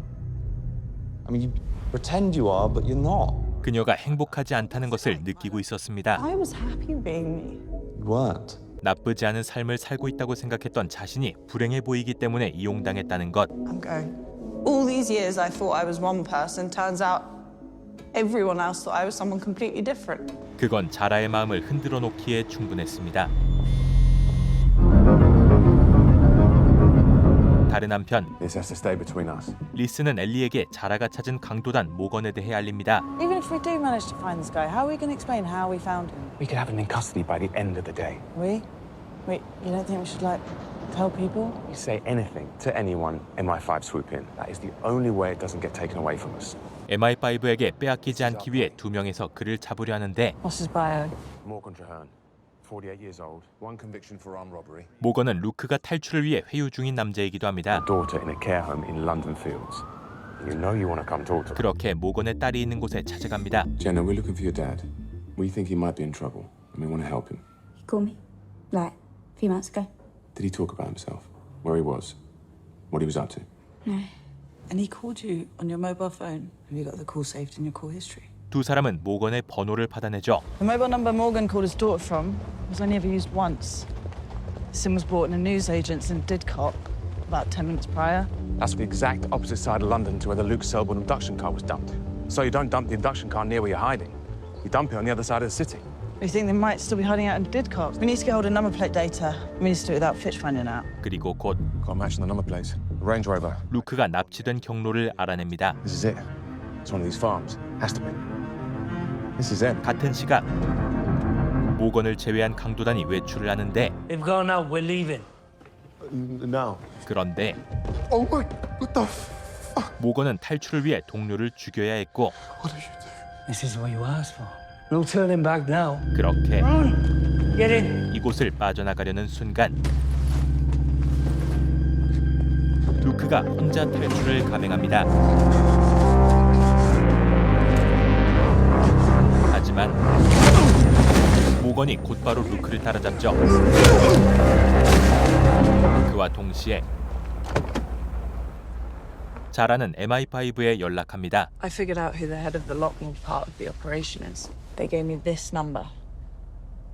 I mean, you pretend you are, but you're not. 그녀가 행복하지 않다는 것을 느끼고 있었습니다. I was happy being me. You weren't. 나쁘지 않은 삶을 살고 있다고 생각했던 자신이 불행해 보이기 때문에 이용당했다는 것. I'm going. All these years I thought I was one person. Turns out everyone else thought I was someone completely different. 그건 자라의 마음을 흔들어 놓기에 충분했습니다. 다른 한편 This has to stay between us. 리스는 엘리에게 자라가 찾은 강도단 모건에 대해 알립니다. Even if we do manage to find this guy, how are we going to explain how we found him? We could have him in custody by the end of the day. We? Wait, you don't think we should, tell people? You say anything to anyone, MI5 swoop in. That is the only way it doesn't get taken away from us. MI5에게 빼앗기지 않기 위해 두 명에서 그를 잡으려 하는데 What's his bio? Morgan Traherne, 48 years old, one conviction for armed robbery. 모건은 루크가 탈출을 위해 회유 중인 남자이기도 합니다. Daughter in a care home in London Fields. You know you want to come talk to her. 그렇게 모건의 딸이 있는 곳에 찾아갑니다. Jenna, we're looking for your dad. We think he might be in trouble, and we want to help him. He called me, a few months ago. Did he talk about himself? Where he was? What he was up to? No. And he called you on your mobile phone. Have you got the call saved in your call history? 두 사람은 모건의 번호를 받아내죠. The mobile number Morgan called his daughter from was only ever used once. SIM was bought in a newsagent's in Didcot about 10 minutes prior. That's the exact opposite side of London to where the Luke Selborne abduction car was dumped. So you don't dump the abduction car near where you're hiding. You dump it on the other side of the city. We think they might still be hiding out in Didcot. We need to get hold of number plate data. We need to do it without Fitch finding out. 그리고 곧 Got a match on the number plates. Range Rover. 루크가 납치된 경로를 알아냅니다. This is it. It's one of these farms. Has to be. This is it. 같은 시각 모건을 제외한 강도단이 외출을 하는데 They've gone out. We're leaving. No. 그런데 Oh my, what the fuck? 모건은 탈출을 위해 동료를 죽여야 했고 What did you do? This is what you asked for. No turning back now. 그렇게 Run. Get in. 이곳을 빠져나가려는 순간 루크가 혼자 탈출을 감행합니다. 하지만 모건이 곧바로 루크를 따라잡죠. 그와 동시에 자라는 MI5에 연락합니다. I figured out who the head of the Lockwood part of the operation is. They gave me this number,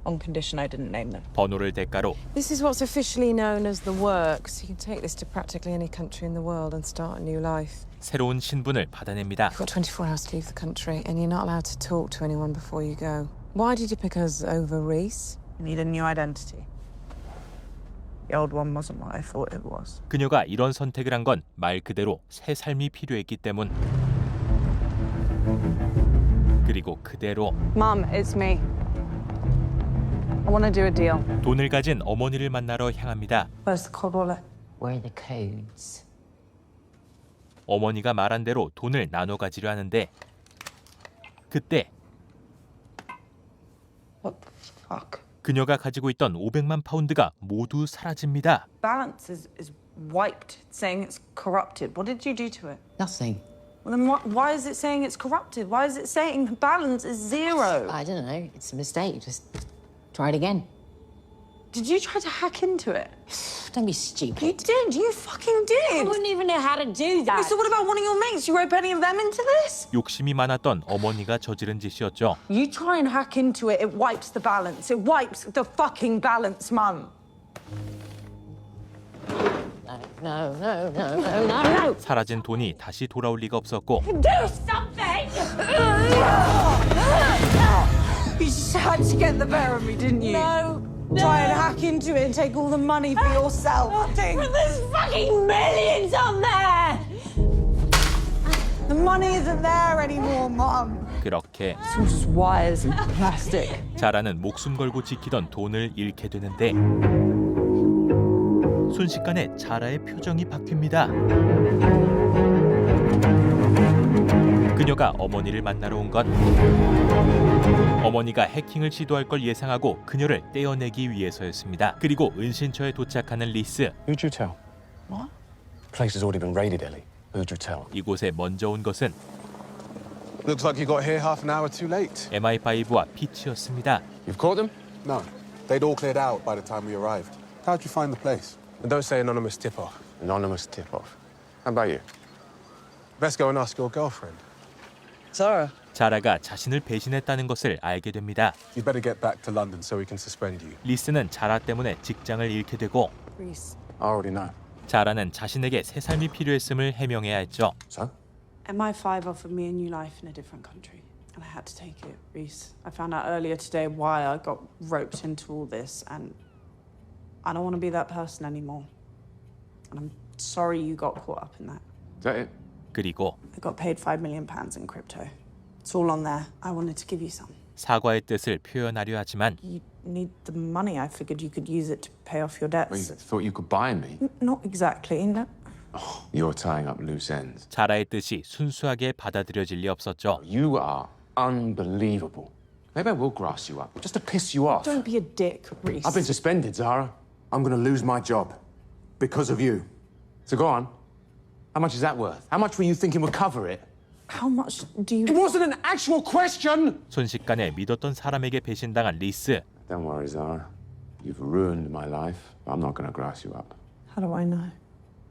on condition I didn't name them. 번호를 대가로 This is what's officially known as the works. You can take this to practically any country in the world and start a new life. 새로운 신분을 받아냅니다. You've got 24 hours to leave the country, and you're not allowed to talk to anyone before you go. Why did you pick us over Reese? You need a new identity. The old one wasn't what I thought it was. 그녀가 이런 선택을 한 건 말 그대로 새 삶이 필요했기 때문. 그리고 그대로 Mum, it's me. I want to do a deal. 돈을 가진 어머니를 만나러 향합니다. Where's the cold wallet? Where are the codes? 어머니가 말한 대로 돈을 나눠 가지려 하는데 그때 What the fuck? 그녀가 가지고 있던 500만 파운드가 모두 사라집니다. Balance is wiped, saying it's corrupted. What did you do to it? Nothing. Well, then why is it saying it's corrupted? Why is it saying the balance is zero? I don't know. It's a mistake. Just try it again. Did you try to hack into it? Don't be stupid. You did. You fucking did. I wouldn't even know how to do that. So what about one of your mates? You rope any of them into this? 욕심이 많았던 어머니가 저지른 짓이었죠. You try and hack into it, it wipes the balance. It wipes the fucking balance, Mum. No. 사라진 돈이 다시 돌아올 리가 없었고 Do something! You just had to get the better of me, didn't you? No. Try and hack into it and take all the money for yourself. But there's fucking millions on there! The money isn't there anymore, Mum. 그렇게 It's all just wires and plastic. 자라는 목숨 걸고 지키던 돈을 잃게 되는데 순식간에 자라의 표정이 바뀝니다. 그녀가 어머니를 만나러 온 건 어머니가 해킹을 시도할 걸 예상하고 그녀를 떼어내기 위해서였습니다. 그리고 은신처에 도착하는 리스. Who'd you tell? What? The place has already been raided, Ellie. Who'd you tell? 이곳에 먼저 온 것은 Looks like you got here half an hour too late. MI5와 피치였습니다. You've caught them? No, they'd all cleared out by the time we arrived. How'd you find the place? And don't say anonymous tip-off. Anonymous tip-off. How about you? Best go and ask your girlfriend. Zara. 자라가 자신을 배신했다는 것을 알게 됩니다. You'd better get back to London so we can suspend you. 리스는 자라 때문에 직장을 잃게 되고 Reese. I already know. 자라는 자신에게 새 삶이 필요했음을 해명해야 했죠. So? MI5 offered me a new life in a different country, and I had to take it, Reese. I found out earlier today why I got roped into all this, and I don't want to be that person anymore. And I'm sorry you got caught up in that. Is that it? 그리고 I got paid £5 million in crypto. It's all on there. I wanted to give you some. 사과의 뜻을 표현하려 하지만 You need the money. I figured you could use it to pay off your debts. Well, you thought you could buy me? Not exactly. No. You're tying up loose ends. 자라의 뜻이 순수하게 받아들여질 리 없었죠. You are unbelievable. Maybe I will grass you up, just to piss you off. Don't be a dick, Reese. I've been suspended, Zara. I'm going to lose my job because of you. So go on. How much is that worth? How much were you thinking would cover it? How much do you... It wasn't an actual question! 순식간에 믿었던 사람에게 배신당한 리스. Don't worry, Zara. You've ruined my life. I'm not going to grass you up. How do I know?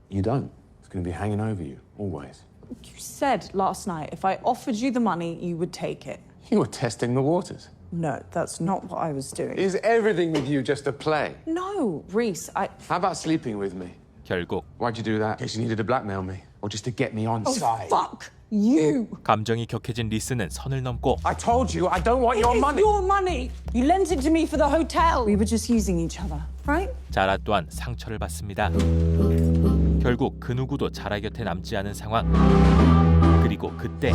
You don't. It's going to be hanging over you, always. You said last night if I offered you the money, you would take it. You were testing the waters. No, that's not what I was doing. Is everything with you just a play? No, Reese, How about sleeping with me? 결국 Why'd you do that? In case you needed to blackmail me? Or just to get me on side? fuck you! 감정이 격해진 리스는 선을 넘고 I told you I don't want your It's money! your money! You lent it to me for the hotel! We were just using each other, right? 자라 또한 상처를 받습니다. 결국 그 누구도 자라 곁에 남지 않은 상황. 그리고 그때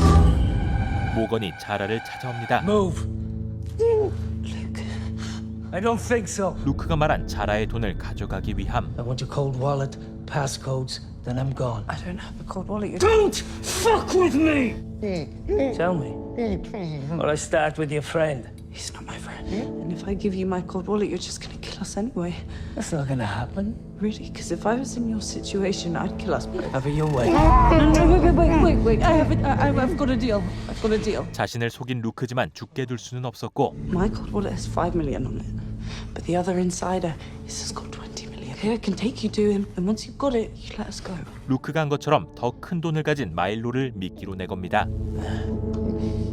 모건이 자라를 찾아옵니다. Move. I don't think so. 루크가 말한 자라의 돈을 가져가기 위함. I want your cold wallet, passcodes, then I'm gone. I don't have a cold wallet. Don't fuck with me! Tell me. Or I start with your friend. He's not my friend. And if I give you my cold wallet, you're just gonna kill us anyway. That's not gonna happen. Really? Because if I was in your situation, I'd kill us. Have it your way. No, wait. I've got a deal. I've got a deal. 자신을 속인 루크지만 죽게 둘 수는 없었고 My cold wallet has $5 million on it. But the other insider, he's just got $20 million. Okay, I can take you to him. And once you've got it, you let us go. 루크가 한 것처럼 더 큰 돈을 가진 마일로를 미끼로 내겁니다.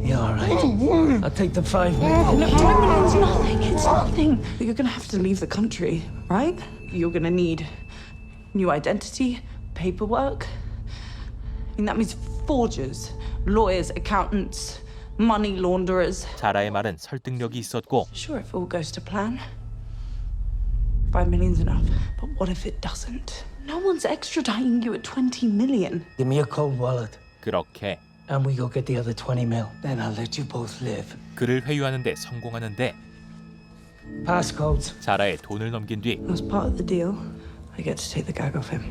Yeah, all right. I'll take the $5 million. No, $5 million's nothing. It's nothing. But you're gonna have to leave the country, right? You're gonna need new identity, paperwork. I mean, that means forgers, lawyers, accountants, money launderers. 자라의 말은 설득력이 있었고 Sure, if all goes to plan, 5 million's enough. But what if it doesn't? No one's extraditing you at 20 million. Give me your cold wallet, 그렇게 and we go get the other 20 mil. Then I'll let you both live. 그를 회유하는 데 성공하는데 Passcodes. 자라의 돈을 넘긴 뒤 As part of the deal, I get to take the gag off him.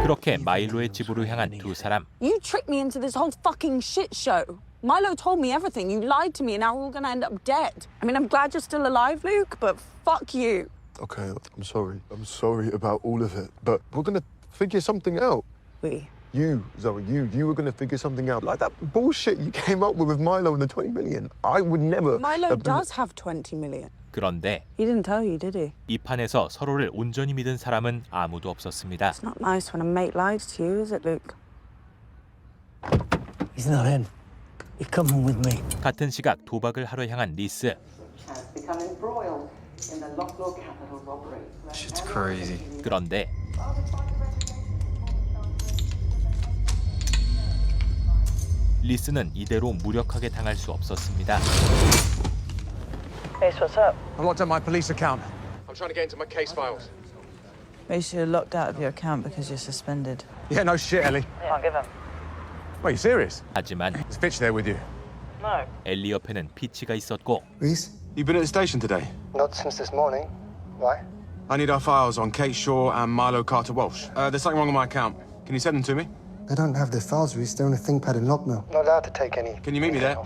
그렇게 마일로의 집으로 향한 두 사람. You tricked me into this whole fucking shit show. Milo told me everything. You lied to me, and now we're all gonna end up dead. I mean, I'm glad you're still alive, Luke, but fuck you. Okay, I'm sorry. I'm sorry about all of it. But we're gonna figure something out. We? You, Zoe, you were gonna figure something out. Like that bullshit you came up with Milo and the 20 million. I would never. Milo does have 20 million. 그런데 He didn't tell you, did he? 이 판에서 서로를 온전히 믿은 사람은 아무도 없었습니다. It's not nice when a mate lies to you, is it, Luke? He's not in. You're coming with me. 같은 시각 도박을 하러 향한 리스. Shit's crazy. 그런데 리스는 이대로 무력하게 당할 수 없었습니다. Ace, what's up? I locked up my police account. I'm trying to get into my case files. Ace, you're locked out of your account because you're suspended. Yeah, no shit, Ellie. Can't give him. Wait, you serious? 하지만 Is Fitch there with you? No. 엘리 옆에는 피치가 있었고 Reese? You been at the station today? Not since this morning. Why? I need our files on Kate Shaw and Milo Carter Walsh. There's something wrong with my account. Can you send them to me? I don't have the files, Reese. They're on a ThinkPad in Lockmill. Not allowed to take any. Can you meet me there?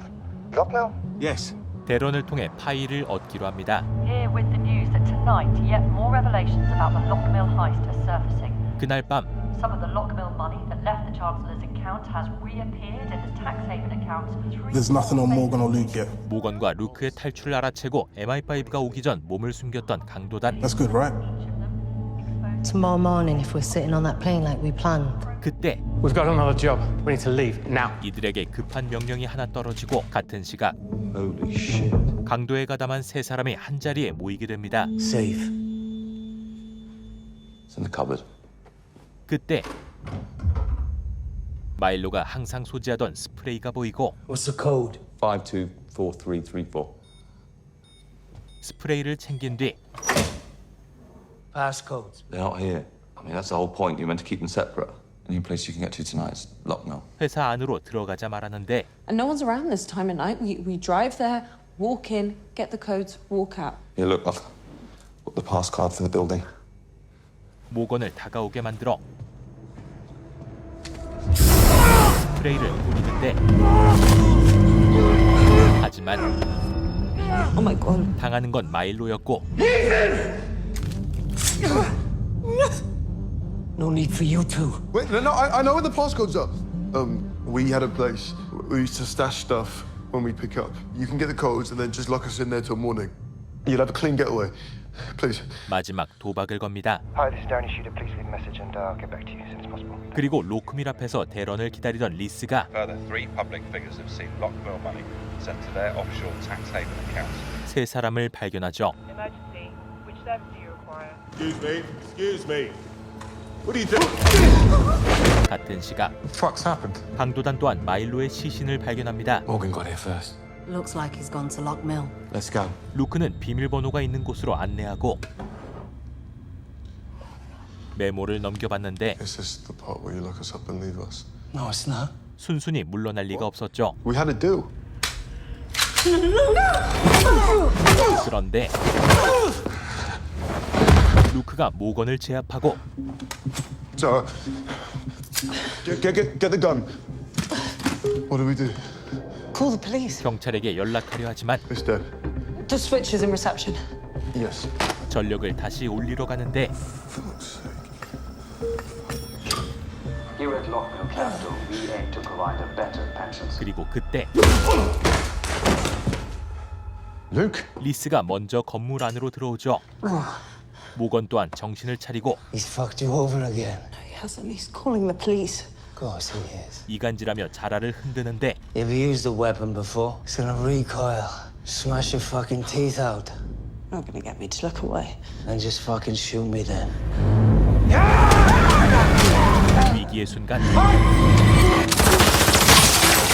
Lockmill? Yes. 대런을 통해 파일을 얻기로 합니다. Here with the news that tonight yet more revelations about the Lockmill heist are surfacing. 그날 밤 Some of the Lockmill money that left the Chancellor's account has reappeared in the tax haven account. There's nothing on Morgan or Luke yet. 모건과 루크의 탈출을 알아채고 MI5가 오기 전 몸을 숨겼던 강도단. That's good, right? Tomorrow morning, if we're sitting on that plane like we planned. 그때 We've got another job. We need to leave now. 이들에게 급한 명령이 하나 떨어지고 같은 시각 Holy shit. 강도에 가담한 세 사람이 한 자리에 모이게 됩니다. Safe. It's in the cupboard. 그때 마일로가 항상 소지하던 스프레이가 보이고 What's the code? 524334. 스프레이를 챙긴 뒤 Passcodes. They're not here. I mean, that's the whole point. You're meant to keep them separate. The only place you can get to tonight is Lockmill. 회사 안으로 들어가자 말하는데 And no one's around this time of night. We drive there, walk in, get the codes, walk out. Here, look, I've got the pass card for the building. 모건을 다가오게 만들어 스프레이를 뿌리는데 하지만 Oh my God. 당하는 건 마일로였고 No need for you two. Wait, no, I know where the passcodes are. We had a place. We used to stash stuff when we pick up. You can get the codes and then just lock us in there till morning. You'll have a clean getaway. Please. 마지막 도박을 겁니다. Hi, this is Downey Shooter. Please leave a message and I'll get back to you as soon as possible. 그리고 로크밀 앞에서 대런을 기다리던 리스가 Further, 3 public figures have seen Lockmill money sent to their offshore tax haven accounts. 세 사람을 발견하죠. Emergency. Which service do you require? Excuse me. What are you doing? 같은 시각 What's happened? 강도단 또한 마일로의 시신을 발견합니다. Morgan got here first. Looks like he's gone to Lockmill. Let's go. 루크는 비밀번호가 있는 곳으로 안내하고 메모를 넘겨봤는데 Is this the part where you lock us up and leave us? No, it's not. 순순히 물러날 리가 없었죠. We had a deal. 그런데 루크가 모건을 제압하고 So, get the gun. What do we do? Call the police. 경찰에게 연락하려 하지만 It's dead. The switch is in reception. Yes. 전력을 다시 올리러 가는데 Here at Lockmill Capital, we aim to provide a better pension system. 그리고 그때 Luke? 리스가 먼저 건물 안으로 들어오죠. 모건 또한 정신을 차리고 He's fucked you over again. No, he hasn't. He's calling the police. Of course he is. 이간질하며 자라를 흔드는데 If you used a weapon before, it's gonna recoil. Smash your fucking teeth out. Not gonna get me to look away. And just fucking shoot me then. 위기의 순간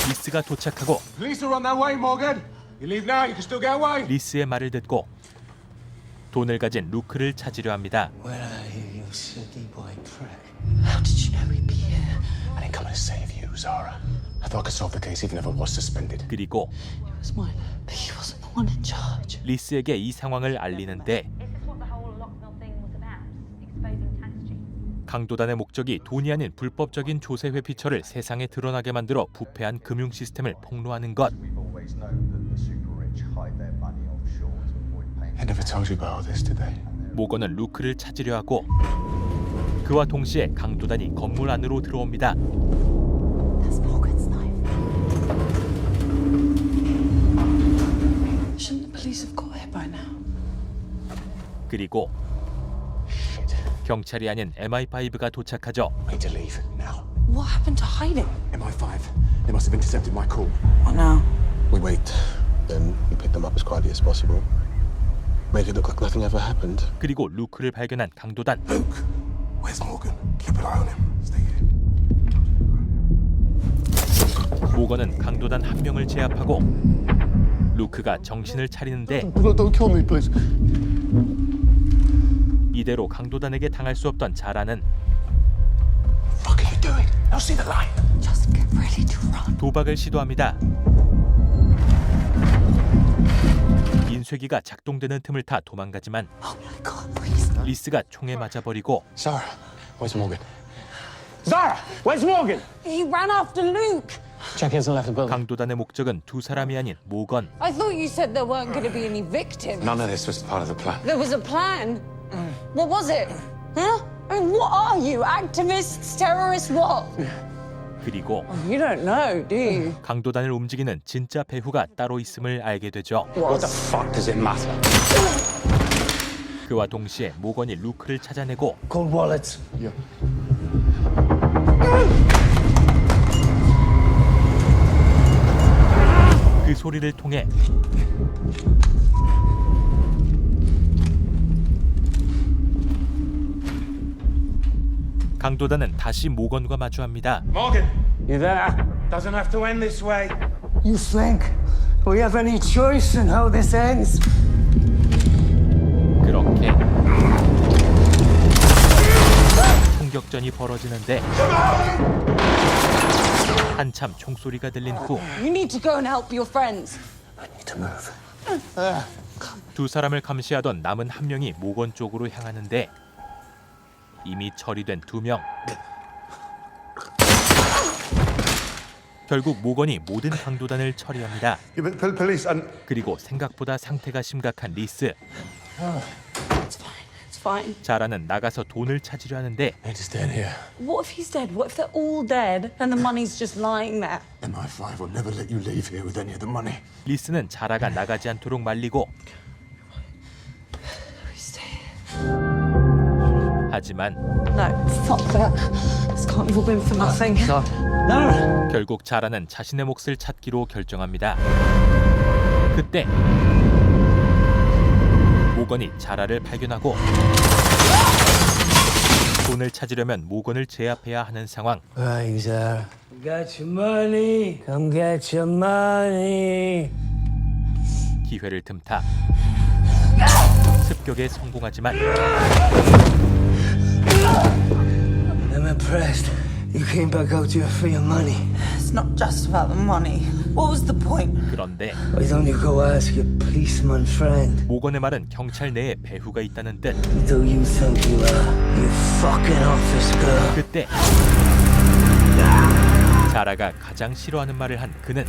리스가 도착하고 Police are on their way, Morgan. You leave now, you can still get away. 리스의 말을 듣고 돈을 가진 루크를 찾으려 합니다. Where are you, you silly boy prick? How did you know we'd be here? I didn't come to save you, Zara. I thought I could solve the case even if I was suspended. 그리고 It was mine, but he wasn't the one in charge. 리스에게 이 상황을 알리는데 강도단의 목적이 돈이 아닌 불법적인 조세 회피처를 세상에 드러나게 만들어 부패한 금융 시스템을 폭로하는 것. I never told you about all this, did I? 모건은 루크를 찾으려 하고 그와 동시에 강도단이 건물 안으로 들어옵니다. That's Morgan's knife. Shouldn't the police have got here by now? 그리고 경찰이 아닌 MI5가 도착하죠. I need to leave now. What happened to hiding? MI5. They must have intercepted my call. What now? We wait. Then we pick them up as quietly as possible. Make it look like nothing ever happened. 그리고 루크를 발견한 강도단. Luke, where's Morgan? Keep an eye on him. Stay here. 모건은 강도단 한 명을 제압하고 루크가 정신을 차리는데 Don't kill me, please. 이대로 강도단에게 당할 수 없던 자라는 What are you doing? They'll see the light. Just get ready to run. 도박을 시도합니다. 인쇄기가 작동되는 틈을 타 도망가지만 리스가 총에 맞아버리고 Zara, where's Morgan? Zara, where's Morgan? He ran after Luke. Check he hasn't left the building. 강도단의 목적은 두 사람이 아닌 모건. I thought you said there weren't going to be any victims. None of this was part of the plan. There was a plan. What was it? Huh? I mean, what are you? Activists? Terrorists? What? 그리고 You don't know, do you? 강도단을 움직이는 진짜 배후가 따로 있음을 알게 되죠. What the fuck does it matter? 그와 동시에 모건이 루크를 찾아내고 Cold wallets. Yeah. 그 소리를 통해 강도단은 다시 모건과 마주합니다. Morgan, you there? Doesn't have to end this way. You think we have any choice in how this ends? 그렇게 총격전이 벌어지는데 한참 총소리가 들린 후 You need to go and help your friends. I need to move. 두 사람을 감시하던 남은 한 명이 모건 쪽으로 향하는데 이미 처리된 두 명. 결국 모건이 모든 강도단을 처리합니다. Yeah, but police and 그리고 생각보다 상태가 심각한 리스. It's fine. It's fine. 자라는 나가서 돈을 찾으려 하는데 I need to stay in here. What if he's dead? What if they're all dead and the money's just lying there? MI5 will never let you leave here with any of the money. 리스는 자라가 나가지 않도록 말리고 하지만 No, fuck that. This can't have all been for nothing. No. 결국 자라는 자신의 몫을 찾기로 결정합니다. 그때 모건이 자라를 발견하고 돈을 찾으려면 모건을 제압해야 하는 상황. Right, Zara. Got your money. Come get your money. 기회를 틈타 습격에 성공하지만 I'm impressed. You came back out here for your money. It's not just about the money. What was the point? 그런데 Why don't you go ask your policeman friend? 모건의 말은 경찰 내에 배후가 있다는 뜻. Who do you think you are? You fucking office girl. 그때 자라가 가장 싫어하는 말을 한 그는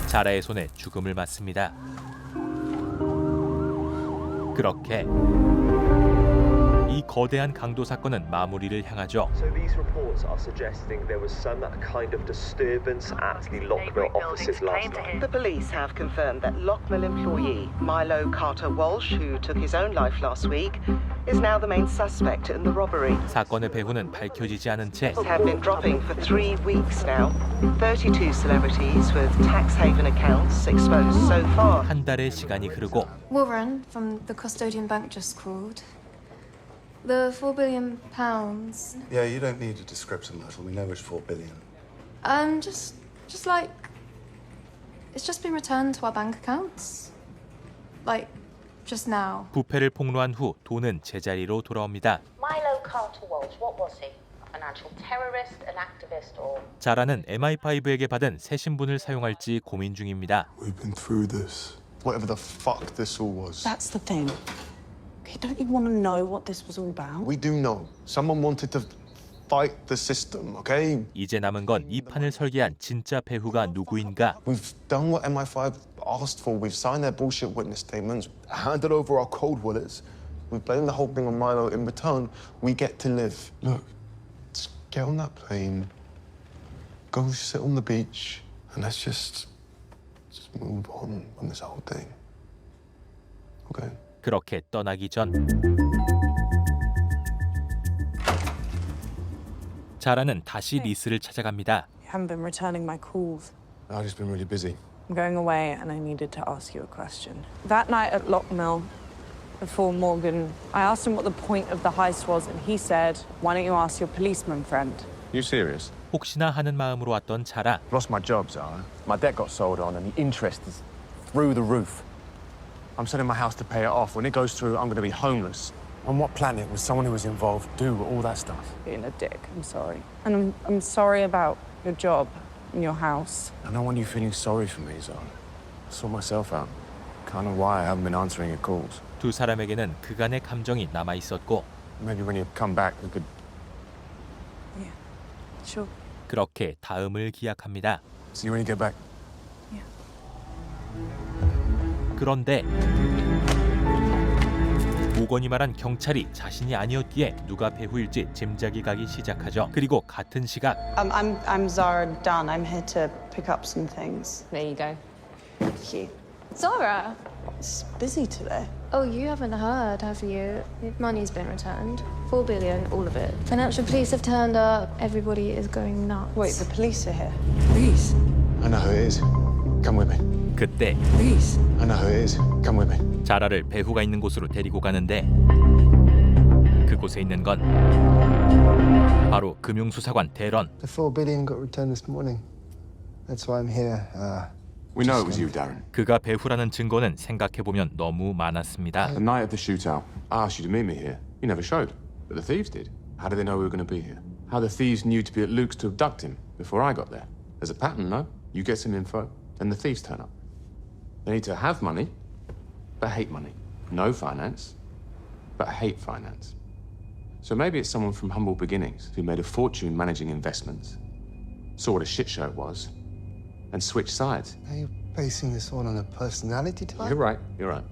자라의 손에 죽음을 맞습니다. 그렇게 이 거대한 강도 사건은 마무리를 향하죠. So these reports are suggesting there was some kind of disturbance at the Lockmill offices last night. The police have confirmed that Lockmill employee Milo Carter Walsh, who took his own life last week, is now the main suspect in the robbery. 사건의 배후는 밝혀지지 않은 채 Have been dropping for 3 weeks now. 32 celebrities with tax haven accounts exposed so far. 한 달의 시간이 흐르고 Warren from the custodian bank just called. The £4 billion. Yeah, you don't need a description, Myrtle. We know it's $4 billion. Just like it's just been returned to our bank accounts. Like just now. 부패를 폭로한 후 돈은 제자리로 돌아옵니다. Milo Carter Walsh, what was he? A financial terrorist, an activist, or? 자라는 MI5에게 받은 새 신분을 사용할지 고민 중입니다. We've been through this. Whatever the fuck this all was. That's the thing. Okay, don't you want to know what this was all about? We do know. Someone wanted to fight the system, okay? 이제 남은 건 이 판을 설계한 진짜 배후가 누구인가? We've done what MI5 asked for. We've signed their bullshit witness statements, handed over our cold wallets. We've blamed the whole thing on Milo. In return, we get to live. Look, just get on that plane, go sit on the beach, and let's just move on from this whole thing. Okay? 그렇게 떠나기 전 자라는 다시 리스를 찾아갑니다. You haven't been returning my calls. I've just been really busy. I'm going away and I needed to ask you a question. That night at Lockmill, before Morgan, I asked him what the point of the heist was and he said, why don't you ask your policeman friend? You serious? 혹시나 하는 마음으로 왔던 자라. Lost my job, Zara. My debt got sold on and the interest is through the roof. I'm selling my house to pay it off. When it goes through, I'm going to be homeless. On what planet would someone who was involved do all that stuff? Being a dick, I'm sorry. And I'm sorry about your job and your house. I don't want you feeling sorry for me, Zara. I saw myself out. Kind of why I haven't been answering your calls. 두 사람에게는 그간의 감정이 남아 있었고. Maybe when you come back, we could. Yeah, sure. 그렇게 다음을 기약합니다. See you when you get back. Yeah. 그런데 모건이 말한 경찰이 자신이 아니었기에 누가 배후일지 짐작이 가기 시작하죠. 그리고 같은 시각 I'm Zara Dunn. I'm here to pick up some things. There you go. Thank you. Zara! It's busy today. Oh, you haven't heard, have you? Your money's been returned. $4 billion, all of it. Financial police have turned up. Everybody is going nuts. Wait, the police are here. Police? I know who it is. Come with me. 그때 Police? I know who it is. Come with me. 자라를 배후가 있는 곳으로 데리고 가는데 그곳에 있는 건 바로 금융수사관 대런. The $4 billion got returned this morning. That's why I'm here. We know it was you, Darren. 그가 배후라는 증거는 생각해보면 너무 많았습니다. The night of the shootout, I asked you to meet me here. You never showed, but the thieves did. How did they know we were going to be here? How the thieves knew to be at Luke's to abduct him before I got there? There's a pattern, no? You get some info, then the thieves turn up. They need to have money, but hate money. No finance, but hate finance. So maybe it's someone from humble beginnings who made a fortune managing investments, saw what a shit show it was, and switched sides. Are you basing this all on a personality type? You're right.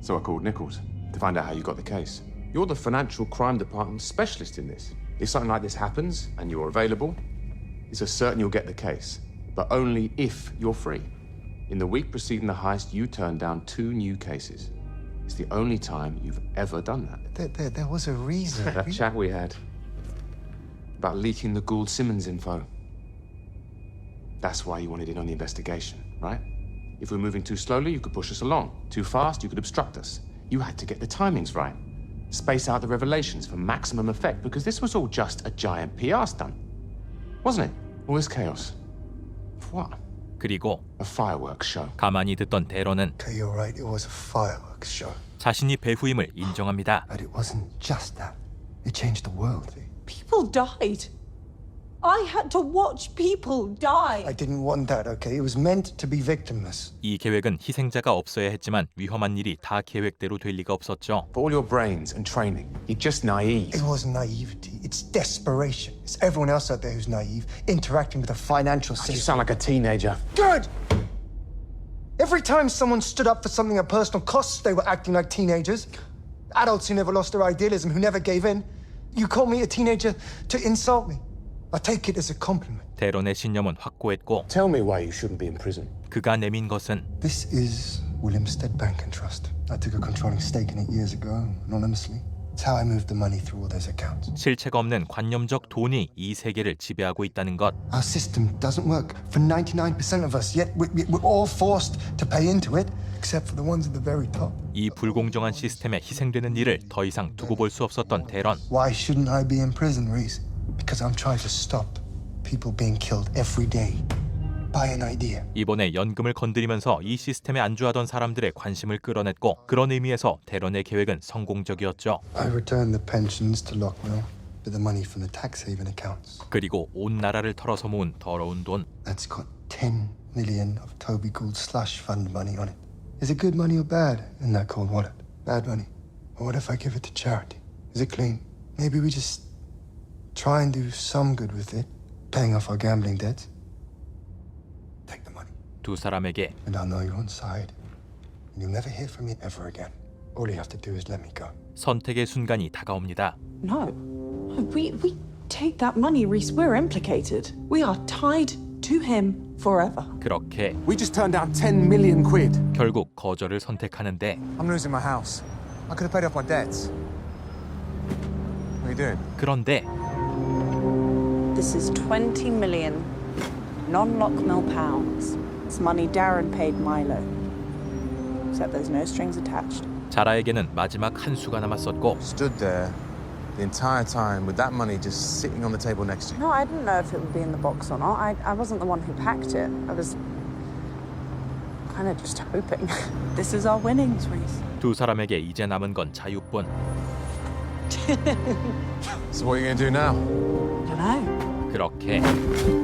So I called Nichols to find out how you got the case. You're the financial crime department specialist in this. If something like this happens and you're available, it's a certain you'll get the case, but only if you're free. In the week preceding the heist, you turned down 2 new cases. It's the only time you've ever done that. There was a reason. That chat we had about leaking the Gould Simmons info. That's why you wanted in on the investigation, right? If we're moving too slowly, you could push us along. Too fast, you could obstruct us. You had to get the timings right. Space out the revelations for maximum effect, because this was all just a giant PR stunt. Wasn't it? All this chaos. For what? 그리고 A fireworks show. 가만히 듣던 대런은 Okay, you're right. It was a fireworks show. 자신이 배후임을 인정합니다. But it wasn't just that. It changed the world. People died. I had to watch people die. I didn't want that, okay? It was meant to be victimless. 이 계획은 희생자가 없어야 했지만 위험한 일이 다 계획대로 될 리가 없었죠. For all your brains and training, you're just naive. It wasn't naivety. It's desperation. It's everyone else out there who's naive, interacting with a financial system. You sound like a teenager. Good! Every time someone stood up for something at personal cost, they were acting like teenagers. Adults who never lost their idealism, who never gave in. You call me a teenager to insult me. I take it as a compliment. 대런의 신념은 확고했고 Tell me why you shouldn't be in prison. 그가 내민 것은 This is Willemstad Bank and Trust. I took a controlling stake in it years ago, anonymously. It's how I moved the money through all those accounts. 실체가 없는 관념적 돈이 이 세계를 지배하고 있다는 것. Our system doesn't work for 99% of us, yet we're all forced to pay into it, except for the ones at the very top. 이 불공정한 시스템에 희생되는 일을 더 이상 두고 볼 수 없었던 대런. Why shouldn't I be in prison, Reese? Because I'm trying to stop people being killed every day by an idea. 이번에 연금을 건드리면서 이 시스템에 안주하던 사람들의 관심을 끌어냈고 그런 의미에서 대런의 계획은 성공적이었죠. I returned the pensions to Lockmill with the money from the tax haven accounts. 그리고 온 나라를 털어서 모은 더러운 돈. That's got 10 million of Toby Gould's slush fund money on it. Is it good money or bad in that cold wallet? Bad money. Or what if I give it to charity? Is it clean? Maybe we just try and do some good with it, paying off our gambling debts. 두 사람에게 And I'll know you're on side. And you'll never hear from me ever again. All you have to do is let me go. 선택의 순간이 다가옵니다. No. We take that money, Reese. We're implicated. We are tied to him forever. 그렇게 We just turned down 10 million quid. 결국 거절을 선택하는데 I'm losing my house. I could have paid off my debts. What are you doing? 그런데 This is 20 million non-Lockmill pounds. It's money Darren paid Milo. Except there's no strings attached. 자라에게는 마지막 한 수가 남았었고 Stood there the entire time with that money just sitting on the table next to you. No, I didn't know if it would be in the box or not. I wasn't the one who packed it. I was kind of just hoping. This is our winnings, Reese. 두 사람에게 이제 남은 건 자유뿐. So what are you going to do now? Dunno. 그렇게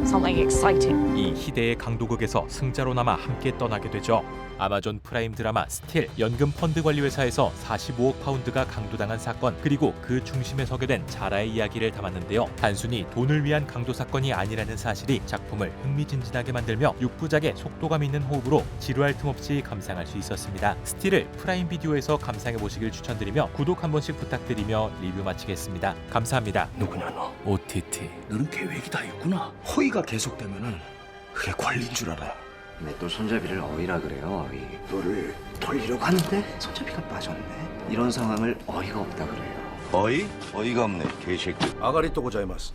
Something exciting. 이 희대의 강도극에서 승자로 남아 함께 떠나게 되죠. 아마존 프라임 드라마 스틸, 연금 펀드 관리 회사에서 45억 파운드가 강도당한 사건, 그리고 그 중심에 서게 된 자라의 이야기를 담았는데요. 단순히 돈을 위한 강도 사건이 아니라는 사실이 작품을 흥미진진하게 만들며 6부작의 속도감 있는 호흡으로 지루할 틈 없이 감상할 수 있었습니다. 스틸을 프라임 비디오에서 감상해 보시길 추천드리며 구독 한 번씩 부탁드리며 리뷰 마치겠습니다. 감사합니다. 누구냐 너? OTT. 너는 계획이 다 있구나. 허위가 계속되면은 그게 권리인 줄 알아. 근데 또 손잡이를 어이라 그래요. 어이. 너를 돌리려고 하는데 손잡이가 빠졌네. 이런 상황을 어이가 없다 그래요. 어이? 어이가 없네 개새끼. 아가리또 고자이마스.